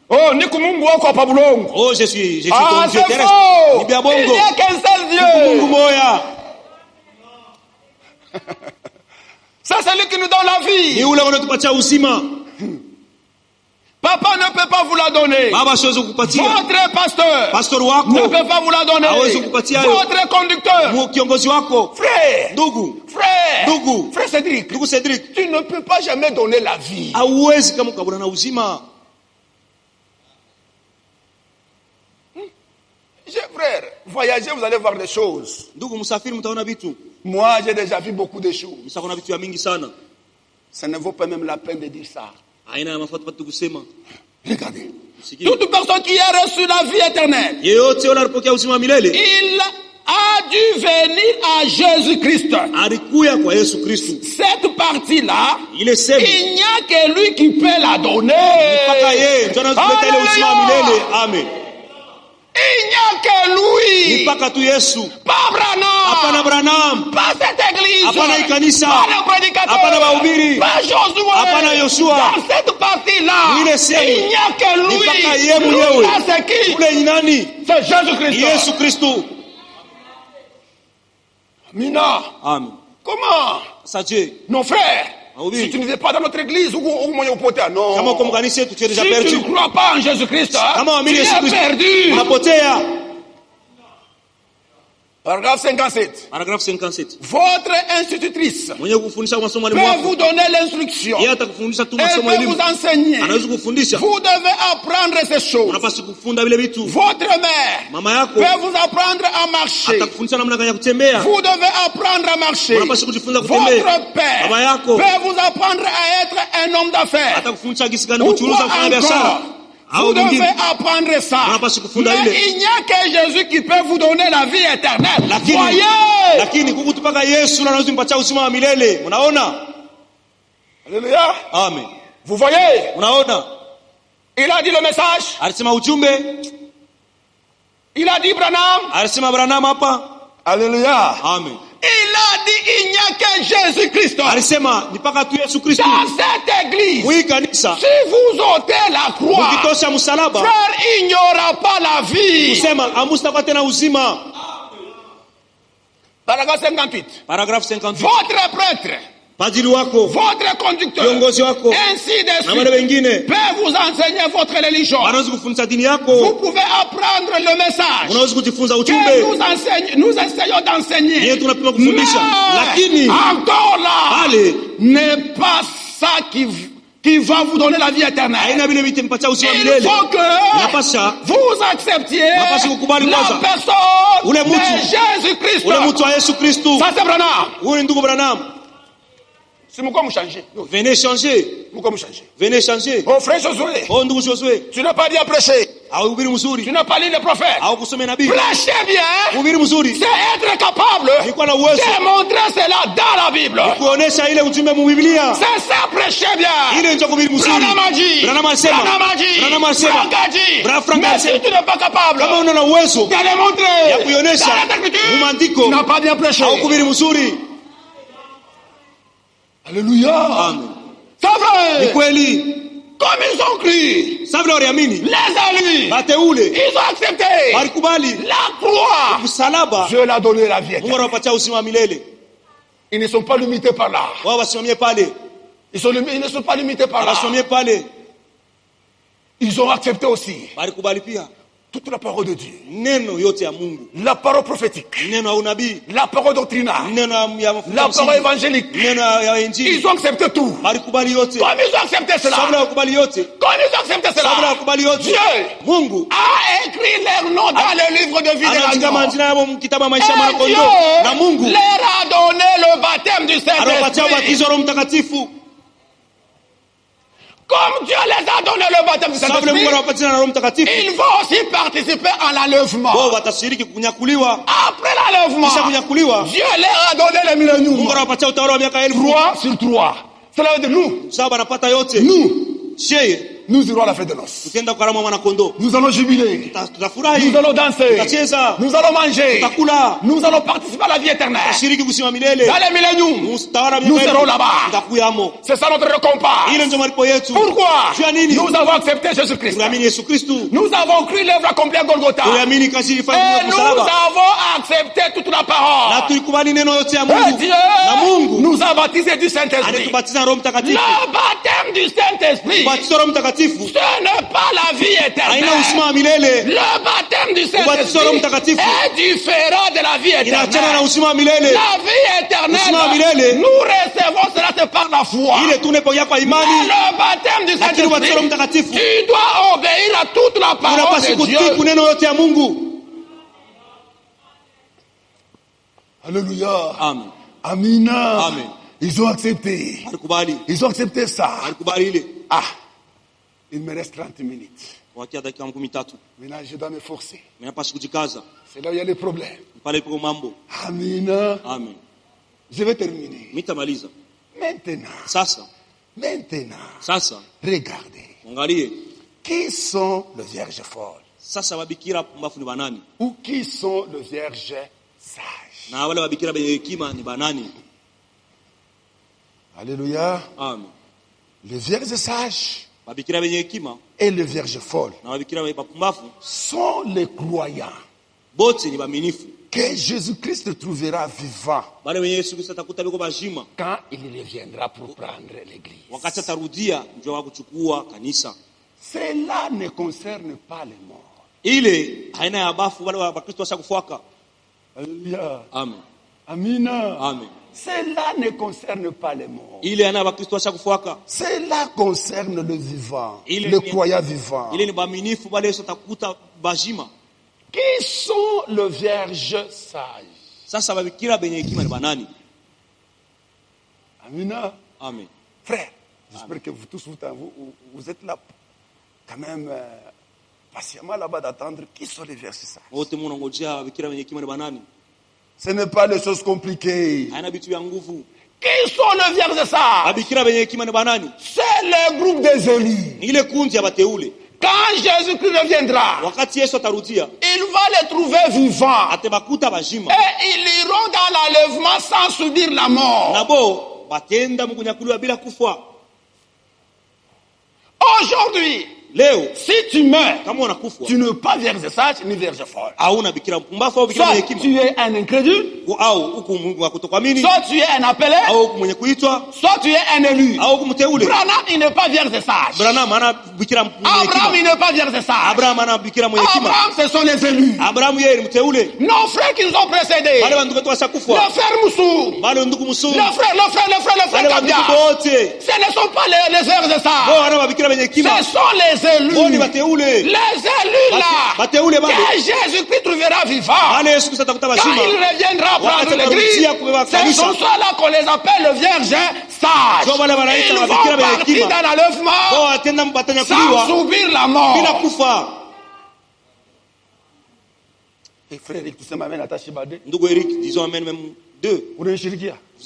Oh, oh, je suis ton Dieu terrestre. Il n'y a qu'un seul Dieu. Ça, c'est lui qui nous donne la vie. Papa ne peut pas vous la donner. Votre pasteur ne peut pas vous la donner. Votre conducteur. Frère Cédric, tu ne peux pas jamais donner la vie. Frère, voyagez, vous allez voir des choses. Moi, j'ai déjà vu beaucoup de choses. Ça ne vaut pas même la peine de dire ça. Regardez. Toute personne qui a reçu la vie éternelle, il a dû venir à Jésus-Christ. Cette partie-là, il n'y a que lui qui peut la donner. Amen. Il n'y a que lui. Pas Branham. Pas cette église. Pas le prédicateur. Pas Josué. Dans cette partie-là, il n'y a que lui. C'est qui? C'est Jésus-Christ. Mina. Amen. Comment? Non, frère. Si tu ne vis pas dans notre église, non. Si tu ne crois pas en Jésus-Christ, tu es perdu. Paragraphe 57. Votre institutrice peut vous donner l'instruction et peut vous enseigner. Vous devez apprendre ces choses. Votre mère peut vous apprendre à marcher. Vous devez apprendre à marcher. Votre père peut vous apprendre à être un homme d'affaires. Ou encore, vous devez apprendre ça. Mais il n'y a que Jésus qui peut vous donner la vie éternelle. Voyez. Alléluia. Amen. Vous voyez. Il a dit le message. Il a dit Branham. Alléluia. Amen. Il a dit il n'y a que Jésus-Christ. Dans cette église, si vous ôtez la croix, frère, il n'y aura pas la vie. Paragraphe 58. Votre prêtre, votre conducteur, ainsi de suite, peut vous enseigner votre religion. Vous pouvez apprendre le message que nous essayons d'enseigner. Mais encore là, n'est pas ça qui va vous donner la vie éternelle. Il faut que vous acceptiez la personne de Jésus-Christ. Ça c'est Branham. C'est pourquoi vous changez. Venez changer. Venez changer. Oh frère Josué. Tu n'as pas dit à prêcher. Tu n'as pas lu les prophètes. Prêchez bien. C'est être capable de montrer cela dans la Bible. C'est ça, prêchez bien. Branham mais si tu n'es pas capable de le montrer dans l'écriture, tu n'as pas bien prêché. Alléluia. Amen. C'est vrai. Comme ils ont cru. Les élus. Ils ont accepté. La croix. Dieu l'a donné la vie. Ils ne sont pas limités par là. Ils ne sont pas limités par là. Ils ont accepté aussi toute la parole de Dieu, la parole prophétique, la parole doctrinale, la parole évangélique. Ils ont accepté tout. Comme ils ont accepté cela, Dieu a écrit leur nom dans le livre de vie de l'agneau. Et Dieu leur a donné le baptême du Saint-Esprit. Comme Dieu les a donné le baptême du Saint-Esprit, ils vont aussi participer à l'enlèvement. Après l'enlèvement, Dieu leur a donné le millénium. 3 sur 3. Cela veut dire nous. nous irons à la fête de noces. Nous allons jubiler. Nous allons danser. Nous allons manger. Nous allons participer à la vie éternelle. Dans les milléniums, nous serons là-bas. C'est ça notre récompense. Pourquoi? Nous avons accepté Jésus-Christ. Nous avons cru l'œuvre accomplie à Golgotha. Et nous avons accepté toute la parole. Et Dieu nous a baptisés du Saint-Esprit. Le baptême du Saint-Esprit, ce n'est pas la vie éternelle. Le baptême du Saint-Esprit est différent de la vie éternelle. La vie éternelle, nous recevons cela, c'est par la foi. Mais le baptême du Saint-Esprit, tu dois obéir à toute la parole de Dieu. Alléluia. Amen. Amina. Amen. Ils ont accepté. Ils ont accepté ça. Ah, il me reste 30 minutes. Maintenant, je dois me forcer. C'est là où il y a les problèmes. Amina. Amen. Je vais terminer. Maintenant, regardez. Qui sont les vierges folles? Ou qui sont les vierges sages? Alléluia. Amen. Les vierges sages et les vierges folles sont les croyants que Jésus-Christ trouvera vivant quand il reviendra pour prendre l'église. Cela ne concerne pas les morts. Alléluia. Amen. Amina. Amen. Cela ne concerne pas les morts. Cela concerne le vivant, le croyant vivant. Qui sont les vierges sages? Amina. Amen. Frère, j'espère que vous tous vous êtes là quand même patiemment là-bas d'attendre. Qui sont les vierges sages? Ce n'est pas des choses compliquées. Qui sont les vierges sages? C'est le groupe des élus. Quand Jésus-Christ reviendra, il va les trouver vivants. Et ils iront dans l'enlèvement sans subir la mort. Aujourd'hui, si tu meurs, tu n'es pas vierge sage ni vierge folle. Soit tu es un incrédule, soit tu es un appelé, soit tu es un élu. Branham, il n'est pas vierge sage. Abraham, il n'est pas vierge sage. Abraham, ce sont les élus. Nos frères qui nous ont précédés, le frère Moussou, le frère Kabia, ce ne sont pas les vierges sages. Ce sont les élus. Les élus là, que Jésus-Christ trouvera vivant. Quand il reviendra prendre l'église, ce sont ceux-là qu'on les appelle les vierges sages. Ils vont partir dans l'enlèvement sans subir la mort. Et frère Eric, tu sais m'amène à Tachibade. Ndugu Eric, disons amen même deux. Vous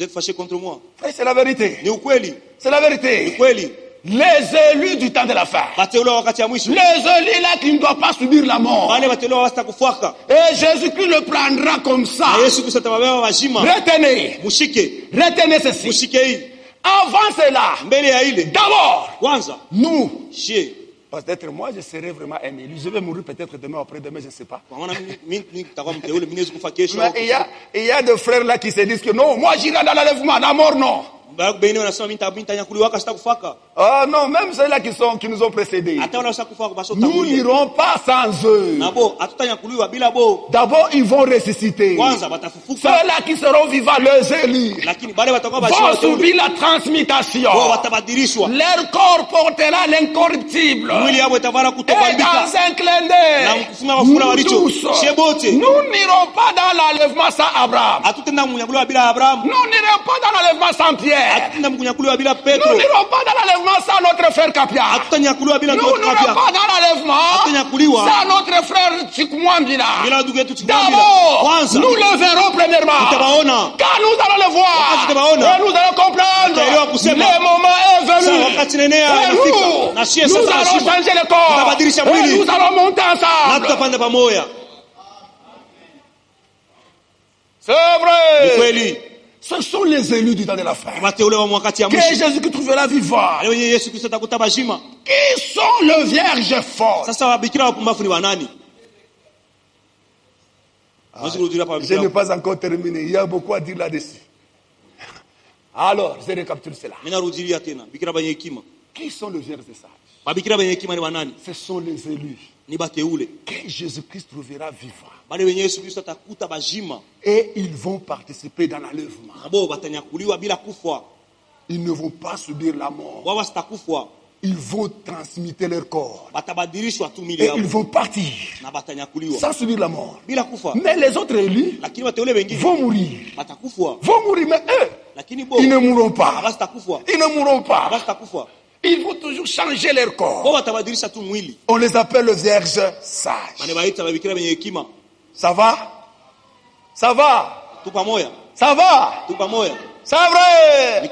êtes fâché contre moi. Frère, c'est la vérité. C'est la vérité. Ukweli. Les élus du temps de la fin. Les élus là qui ne doivent pas subir la mort. Et Jésus-Christ le prendra comme ça. Retenez ceci. Avant cela, d'abord, nous, peut-être moi je serai vraiment un élu. Je vais mourir peut-être demain, après-demain, je ne sais pas. Mais il y a des frères là qui se disent que non, moi j'irai dans l'enlèvement, la mort non. Ah non, même ceux-là qui nous ont précédés. Nous n'irons pas sans eux. D'abord, ils vont ressusciter. Ceux-là qui seront vivants, les élus, vont subir la transmutation. Leur corps portera l'incorruptible. Et dans un clin d'œil, nous tous, nous n'irons pas dans l'enlèvement sans Abraham. Nous n'irons pas dans l'enlèvement sans Pierre. Nous n'irons pas dans l'enlèvement sans notre frère Kapia. Nous n'irons pas dans l'enlèvement sans notre frère Chikumwambila. D'abord, nous le verrons premièrement. Quand nous allons le voir, nous allons comprendre. Le moment est venu nous allons changer le corps. Et nous allons monter ensemble. C'est vrai. Ce sont les élus du temps de la fin que Jésus trouvera vivant. Qui sont le vierge fort? Je n'ai pas encore terminé. Il y a beaucoup à dire là-dessus. Alors, je récapitule cela. Qui sont les vierges sages? Ce sont les élus que Jésus-Christ trouvera vivant. Et ils vont participer dans l'enlèvement. Ils ne vont pas subir la mort. Ils vont transmettre leur corps. Et ils vont partir sans subir la mort. Mais les autres élus vont mourir. Mais eux, ils ne mourront pas. Ils ne mourront pas. Ils vont toujours changer leur corps. On les appelle les vierges sages. Ça va? Ça va? Ça va? C'est vrai.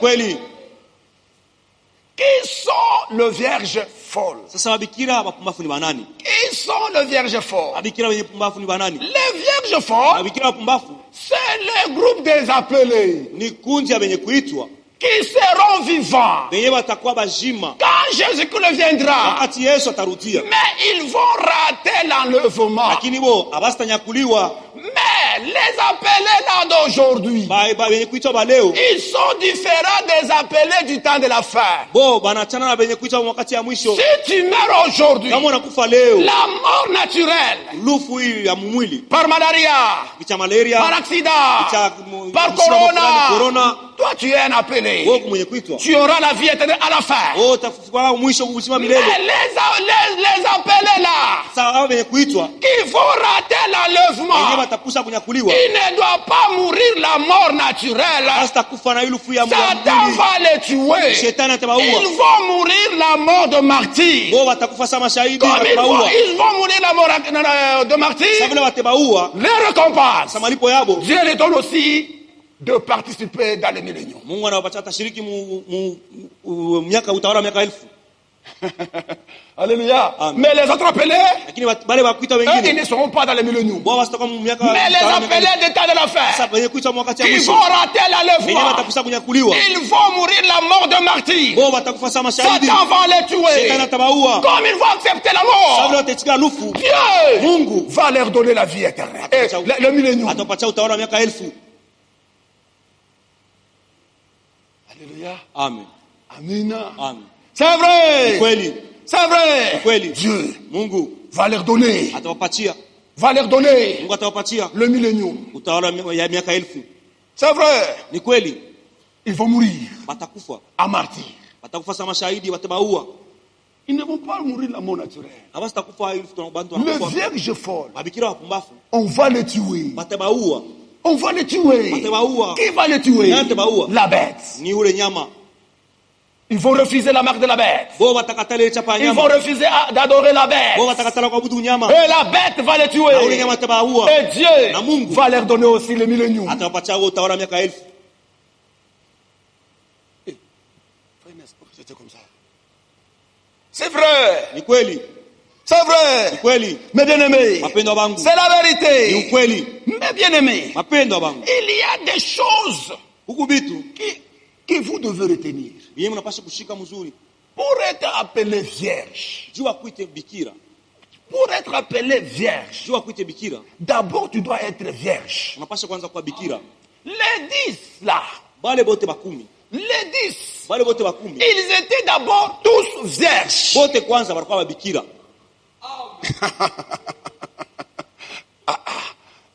Qui sont les vierges folles? Qui sont les vierges folles? Les vierges folles, c'est le groupe des appelés qui seront vivants quand Jésus-Christ viendra. Mais ils vont rater l'enlèvement. Mais les appelés là d'aujourd'hui, ils sont différents des appelés du temps de la fin. Si tu meurs aujourd'hui, la mort naturelle, par malaria, par accident, par corona, toi tu es un appelé. Tu auras la vie éternelle à la fin. Mais les appelés là, qui vont rater l'enlèvement, il ne doit pas mourir la mort naturelle. Satan va les tuer. Ils vont mourir la mort de martyr. Comme ils vont mourir la mort de martyr, les récompenses, Dieu les donne aussi de participer dans les milléniums. Alléluia. Mais les autres appelés, ils ne seront pas dans les milléniums. Mais les appelés des temps de la fin, ils vont rater l'enlèvement. Ils vont mourir la mort de martyr. Satan va les tuer. Comme ils vont accepter la mort, Dieu va leur donner la vie éternelle. Et le millénium. Alléluia. Amen. Amina. Amen. C'est vrai. C'est vrai. Dieu va leur donner. Va leur donner le millénium. C'est vrai. Ils vont mourir à martyr. Ils ne vont pas mourir la mort naturelle. Les vierges folles, on va les tuer. On va les tuer. Qui va les tuer? La bête. Ils vont refuser la marque de la bête. Ils vont refuser d'adorer la bête. Et la bête va les tuer. Et Dieu va leur donner aussi le millénium. C'est vrai. C'est vrai. Mes bien-aimés, c'est la vérité. Mes bien-aimés, il y a des choses que vous devez retenir. Pour être appelé vierge, d'abord tu dois être vierge. Les 10 là, les 10, ils étaient d'abord tous vierges.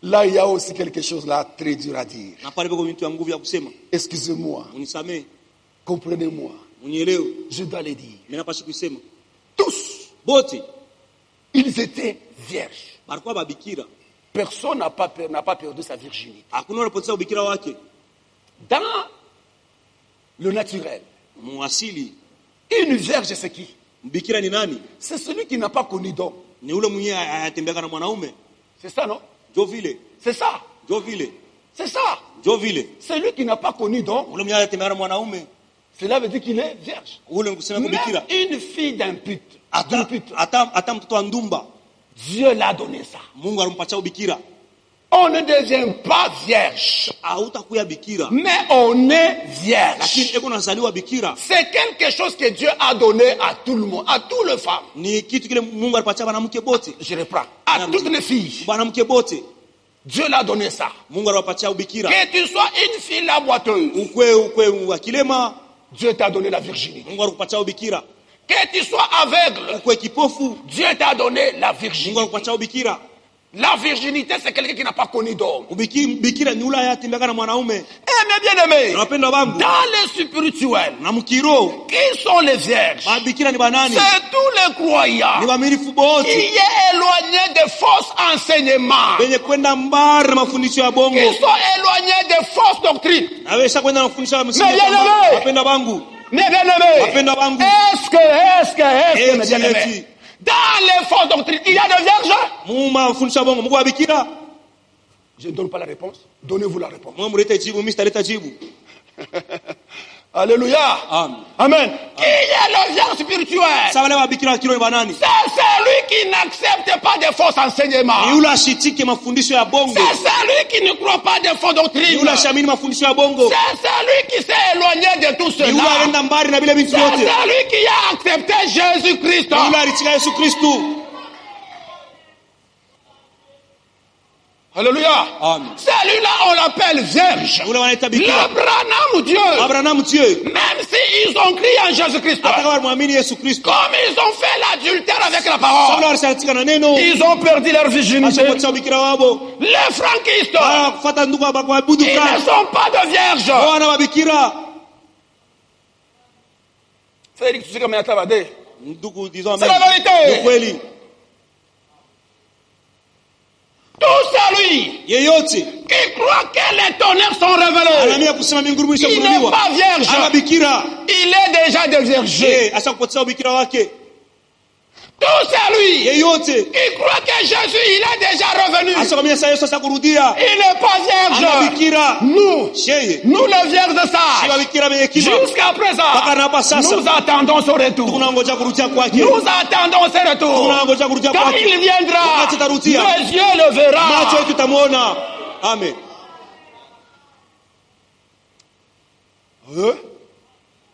Là, il y a aussi quelque chose là très dur à dire. Excusez-moi. Comprenez-moi. Je dois le dire. Tous. Ils étaient vierges. Personne n'a pas perdu sa virginité. Dans le naturel, une vierge, c'est qui? C'est celui qui n'a pas connu d'homme. C'est ça, non? C'est ça. C'est ça. Celui qui n'a pas connu d'homme. Cela veut dire qu'il est vierge. Même une fille d'un pute. Dieu l'a donné ça. On ne devient pas vierge, mais on est vierge. C'est quelque chose que Dieu a donné à tout le monde, à toutes les femmes. Je reprends. À toutes les filles. Dieu l'a donné ça. Que tu sois une fille la boiteuse, Dieu t'a donné la virginité. Que tu sois aveugle, Dieu t'a donné la virginité. La virginité, c'est quelqu'un qui n'a pas connu d'homme. Mais bien aimé, dans le spirituel, qui sont les vierges? C'est tous les croyants qui est éloignés des fausses enseignements, qui sont éloignés des fausses doctrines. Mais bien aimé, est-ce que, mes bien-aimés, dans les fausses doctrines, il y a des vierges? Je ne donne pas la réponse. Donnez-vous la réponse. Alléluia. Amen. Qui est le vierge spirituel? C'est celui qui n'accepte pas des faux enseignements. C'est celui qui ne croit pas des fausses doctrines. C'est celui qui s'est éloigné de tout cela. C'est celui qui a accepté Jésus-Christ. Alléluia. Celui-là, on l'appelle vierge. L'Abraham Dieu. Même s'ils ont crié en Jésus-Christ, comme ils ont fait l'adultère avec la parole, ils ont perdu leur virginité. Les franquistes, ils ne sont pas de vierges. Félix, c'est la vérité. Tout celui qui croit que les tonnerres sont révélés, il n'est pas vierge, il est déjà déviergé. Tout celui qui croit que Jésus, il est déjà revenu, il n'est pas vierge. Nous les vierges de ça, jusqu'à présent, nous attendons son retour. Nous attendons son retour. Quand il viendra, les yeux le verront. Amen.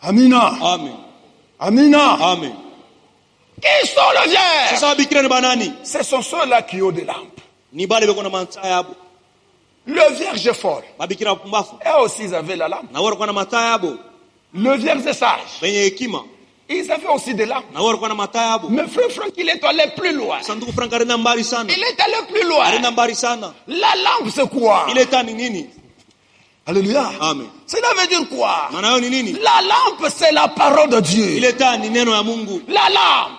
Amina. Amen. Amina. Amen. Qui sont les vierges? Ce sont ceux-là qui ont des lampes. Le vierge fort, eux aussi ils avaient la lampe. Le vierge sage, ils avaient aussi des lampes. Mais frère Franck, il est allé plus loin. Il est allé plus loin. La lampe c'est quoi? Alléluia. Amen. Cela veut dire quoi? La lampe c'est la parole de Dieu. La lampe,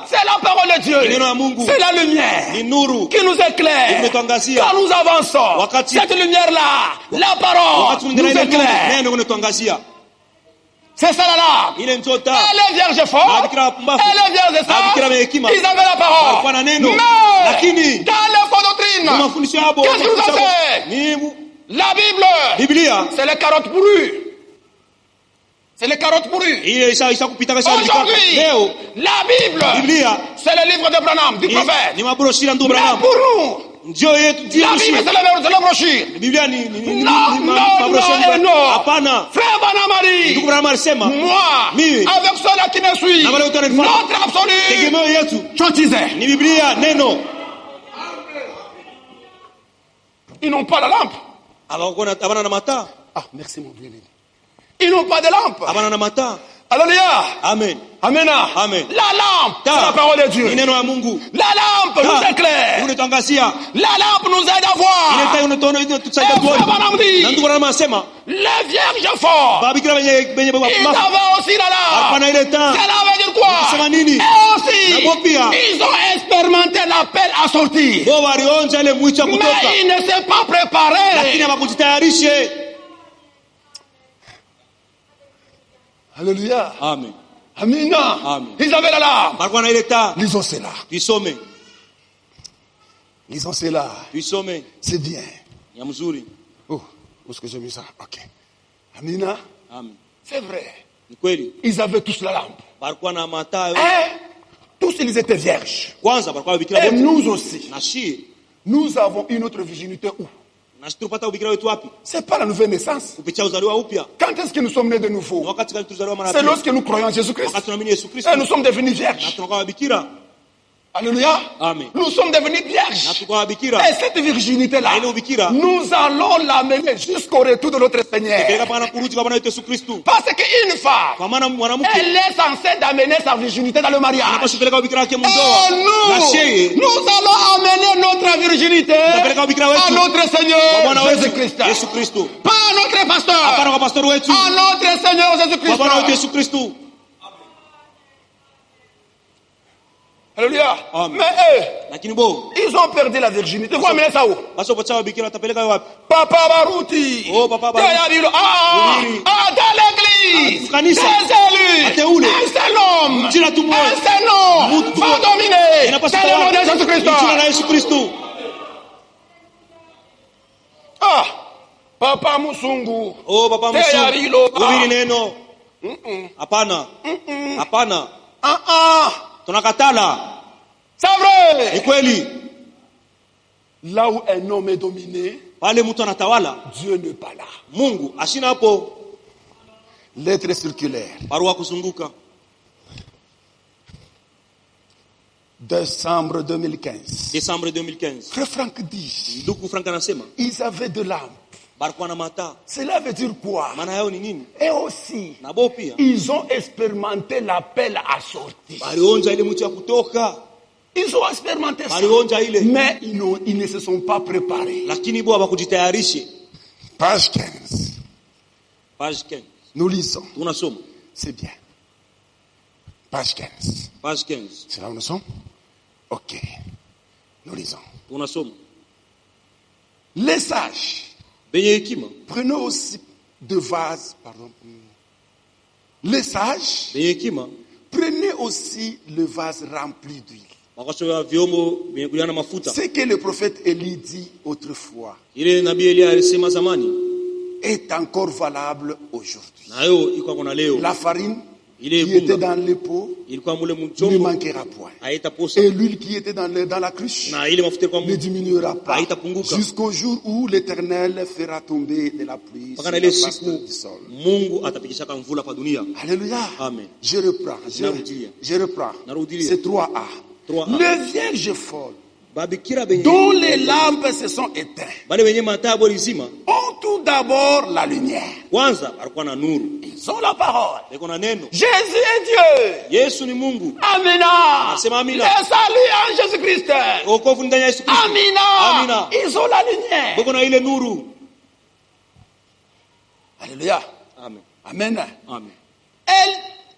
c'est la parole de Dieu. C'est la lumière qui nous éclaire quand nous avançons. Cette lumière-là, la parole nous éclaire. C'est ça la lampe. Elle est vierge forte, elle est vierge sage, ils avaient la parole. Mais dans les fausses doctrines, qu'est-ce que vous enseignez? La Bible, c'est les carottes pourries. C'est les carottes pourries. Aujourd'hui, la Bible, c'est le livre de Branham, du prophète. Mais pour nous, la Bible, c'est la brochure. Non. Frère Branham a dit, moi, avec ceux-là qui me suivent, notre absolu, chantisait. Ils n'ont pas la lampe. Ah, merci mon bien-aimé. Ils n'ont pas de lampe. Alléluia. Amen. Amen. Amen. La lampe, c'est la parole de Dieu. La lampe nous éclaire. La lampe nous aide à voir. Les vierges forts, ils avaient aussi la lampe. Cela veut dire quoi? Et aussi, ils ont expérimenté l'appel à sortir. Mais ils ne s'est pas préparé. Alléluia. Amen. Amina. Amen. Ils avaient la lampe. Lisons cela. Lisons cela. C'est bien. Oh, où est-ce que j'ai mis ça? Ok. Amina. Amen. C'est vrai. Ils avaient tous la lampe. Tous ils étaient vierges. Et nous aussi. Nous avons une autre virginité où? C'est pas la nouvelle naissance. Quand est-ce que nous sommes nés de nouveau? C'est lorsque nous croyons en Jésus-Christ. Et nous sommes devenus vierges. Alléluia. Amen. Nous sommes devenus vierges. Et cette virginité-là, nous allons l'amener jusqu'au retour de notre Seigneur. Parce qu'une femme, elle est censée d'amener sa virginité dans le mariage. Et nous allons amener notre virginité à notre Seigneur Jésus-Christ. Pas à notre pasteur. À notre Seigneur Jésus-Christ. Alléluia. Mais ils ont perdu la virginité. Vous amenez ça où? Papa Baruti. Oh, Papa Baruti. Dans l'église. Des élus. Un seul homme. Un seul nom. Va dominer. C'est le nom de Jésus-Christ. Papa Musungu. Oh, Papa Musungu. Hapana. Tunakatala. C'est vrai. Ni kweli. Là où un homme est dominé, pale mtu anatawala, Dieu n'est pas là. Mungu ashina hapo. Lettre circulaire. Barua kuzunguka. Décembre 2015. Décembre 2015. Frère Franck dit. Ndugu Franck anasema. Ils avaient de l'âme. Mata. Cela veut dire quoi? Et aussi, pia, ils ont expérimenté l'appel à sortir. Ils ont expérimenté ça. Mais ils ne se sont pas préparés. Page 15. Page 15. Nous lisons. C'est bien. Page 15. Page 15. C'est là où nous sommes? Ok. Nous lisons. Les sages. Prenez aussi de vases, les sages, prenez aussi le vase rempli d'huile. Ce que le prophète Élie dit autrefois est encore valable aujourd'hui. La farine qui était dans les pots ne manquera point. Et l'huile qui était dans la cruche ne diminuera pas jusqu'au jour où l'Éternel fera tomber de la pluie sur la face du sol. Alléluia. Amen. Je reprends. C'est 3a. Les vierges folles dont les lampes se sont éteintes ont tout d'abord la lumière. Ils ont la parole. Jésus est Dieu. Amina. Le salut en Jésus-Christ. Amina. Ils ont la lumière. Alléluia. Amen. Amen. Amen.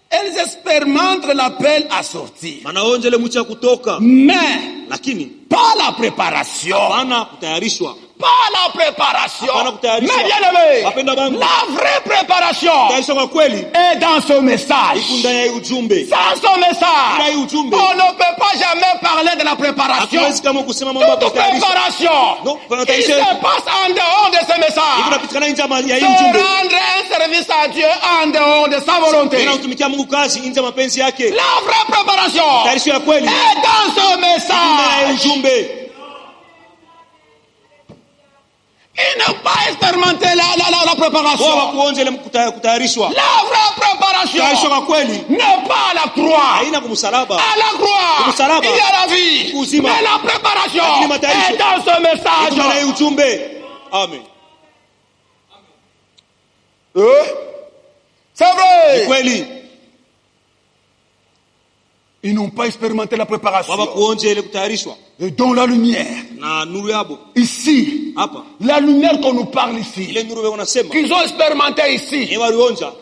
Elles expérimentent l'appel à sortir. Mais pas la préparation. Pas la préparation. Mais bien aimé, la vraie préparation est dans ce message. Sans ce message, on ne peut pas jamais parler de la préparation. Toute préparation qui se passe en dehors de ce message, se rendre un service à Dieu en dehors de sa volonté. La vraie préparation est dans ce message. Il n'a pas expérimenté la préparation. La vraie préparation n'est pas à la croix. À la croix, il y a la vie. Mais la préparation est dans ce message. Amen. C'est vrai. Ils n'ont pas expérimenté la préparation. Et dans la lumière. Ici. La lumière qu'on nous parle ici. Qu'ils ont expérimenté ici.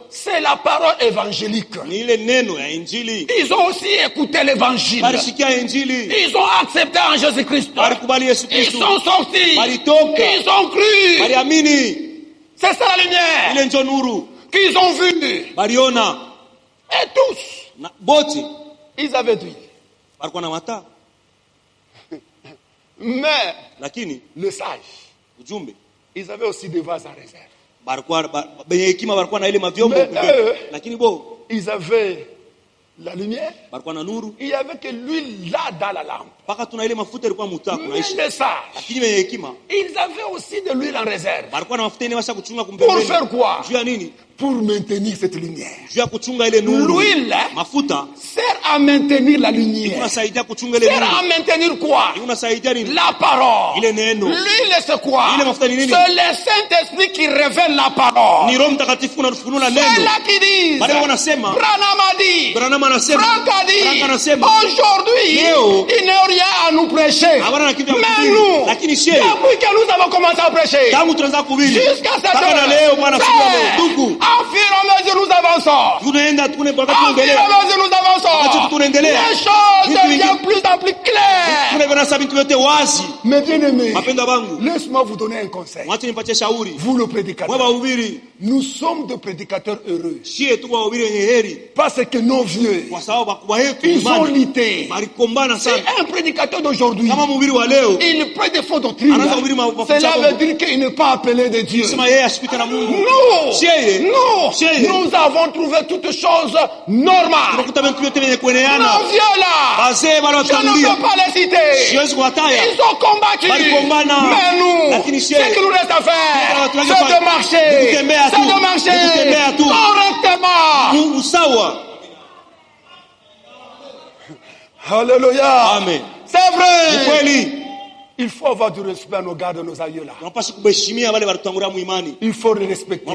C'est la parole évangélique. Ils ont aussi écouté l'évangile. Ils ont accepté en Jésus-Christ. Ils sont sortis. Ils ont cru. C'est ça la lumière. Qu'ils ont vu. Et tous. Ils avaient d'huile. Mais le sage, ils avaient aussi des vases en réserve. ils avaient la lumière. Il y avait que l'huile là dans la lampe. Mais ça, ils avaient aussi de l'huile en réserve. Pour faire quoi? Pour maintenir cette lumière. L'huile sert à maintenir la lumière. Sert à maintenir quoi? La parole. L'huile c'est quoi? C'est le Saint-Esprit qui révèle la parole. C'est là qu'ils disent. Branham a dit. Franck a dit. Aujourd'hui, il n'y a rien à nous prêcher. Mais nous, depuis que nous avons commencé à prêcher, jusqu'à cette heure, au fur et à mesure nous avançons. Au fur et à mesure nous avançons. Les choses deviennent plus en plus claires. Mais bien aimé, laisse-moi vous donner un conseil. Vous le prédicateur. Nous sommes des prédicateurs heureux. Parce que nos vieux, ils ont lutté. Si un prédicateur d'aujourd'hui, il prête des faux doctrines, cela veut dire qu'il n'est pas appelé de Dieu. Nous avons trouvé toutes choses normales. Nos vieux là, je ne peux pas les citer. Ils ont combattu. Mais nous, ce qu'il nous reste à faire, c'est de marcher. Correctement. Alléluia. Amen. C'est vrai. Il faut avoir du respect à nos gardes, nos aïeux là. Il faut les respecter.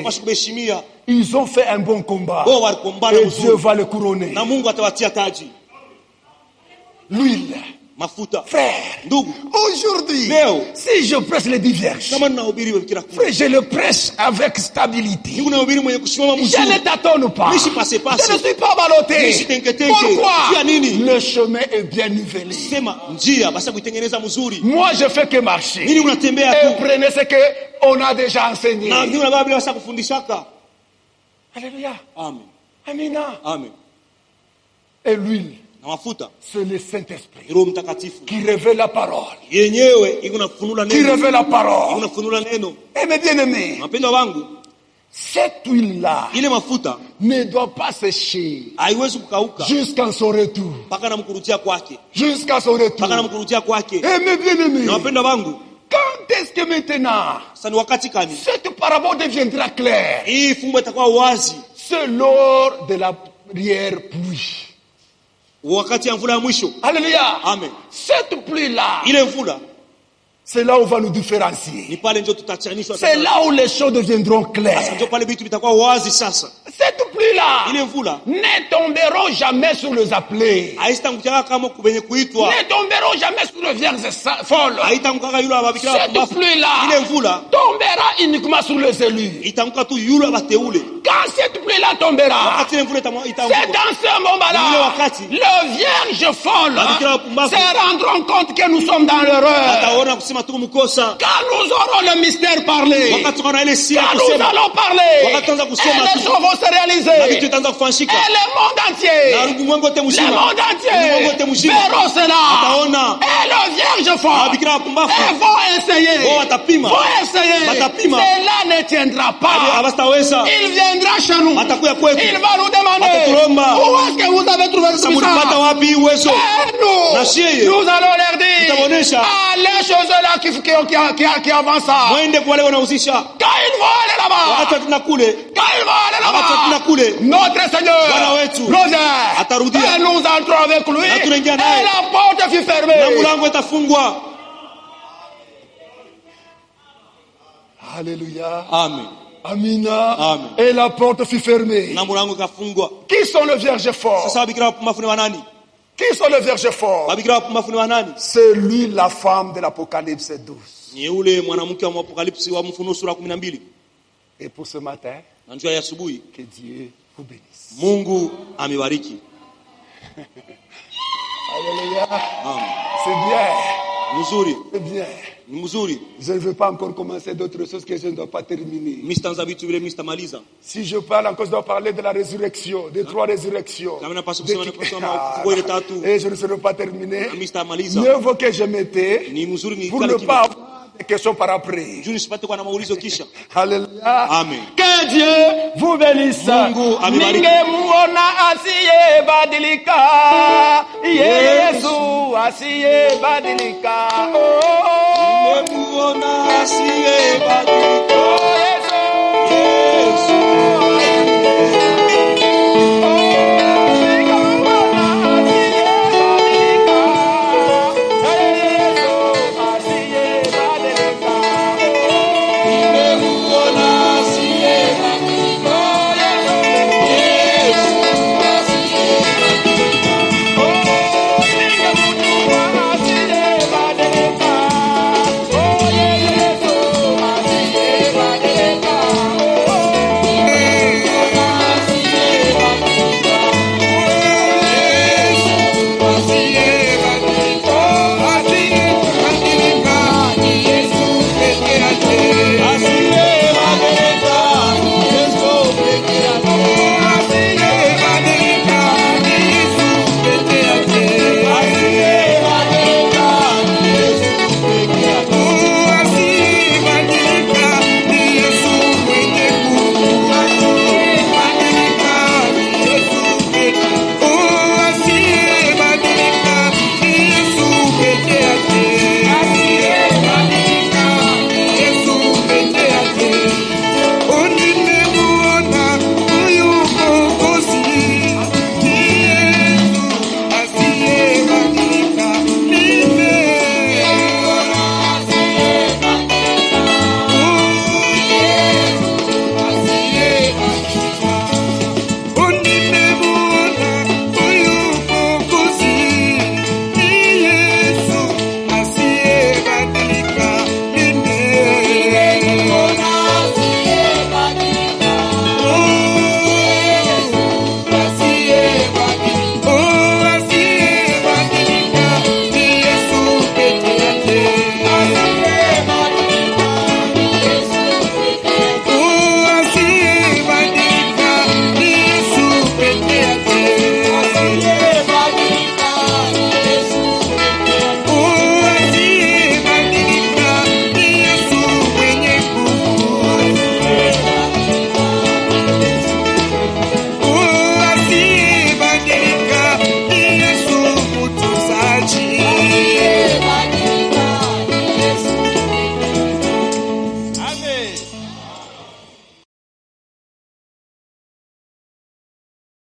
Ils ont fait un bon combat. Et Dieu va les couronner. L'huile. Frère, aujourd'hui, si je presse les diverges, frère, je le presse avec stabilité. Je ne tâtonne pas. Je ne suis pas ballotté. Pourquoi? Le chemin est bien nivelé. Moi, je fais que marcher. Et prenez ce qu'on a déjà enseigné. Alléluia. Amen. Et l'huile, c'est le Saint-Esprit qui révèle la parole. Qui révèle la parole. Et mes bien-aimés, cette huile-là ne doit pas sécher jusqu'à son retour. Jusqu'à son retour. Et mes bien-aimés, quand est-ce que maintenant cette parabole deviendra claire? C'est lors de la prière pluie. Alléluia. Amen. Cette pluie-là, c'est là où on va nous différencier. C'est là où les choses deviendront claires. Cette pluie-là ne tomberont jamais sur les appelés. Ne tomberont jamais sur les vierges folles. Cette pluie-là tombera uniquement sur les élus. Quand cette pluie-là tombera, c'est dans ce moment-là, les vierges folles se rendront compte que nous sommes dans l'erreur. Quand nous aurons le mystère parlé, quand nous allons parler, et les choses vont se réaliser, et le monde entier verront cela, et le vierge fort, et vont essayer, cela ne tiendra pas. Il viendra chez nous, il va nous demander, où est-ce que vous avez trouvé ce puissant? Et nous allons leur dire, les choses là qui avancent. Quand ils vont aller là-bas, notre Seigneur revient et nous entrons avec lui et la porte fut fermée. Alléluia. Amen. Amina. Amen. Et la porte fut fermée. Qui sont les vierges forts? Qui sont les vierges forts? C'est lui, la femme de l'Apocalypse 12. Et pour ce matin, que Dieu vous bénisse. Mungu amebariki. Alléluia. Amen. C'est bien. Mzuri. C'est bien. Mzuri. Je ne veux pas encore commencer d'autres choses que je ne dois pas terminer. Si je parle encore, je dois parler de la résurrection, des trois résurrections. Et je ne serai pas terminé. Mieux vaut que je m'étais pour ne pas des questions par après. Alléluia. Amen. Que Dieu vous bénisse. Mungu amebariki. Ningemuona asiyebadilika. Yesu asiyebadilika. Ningemuona asiyebadilika. Yesu.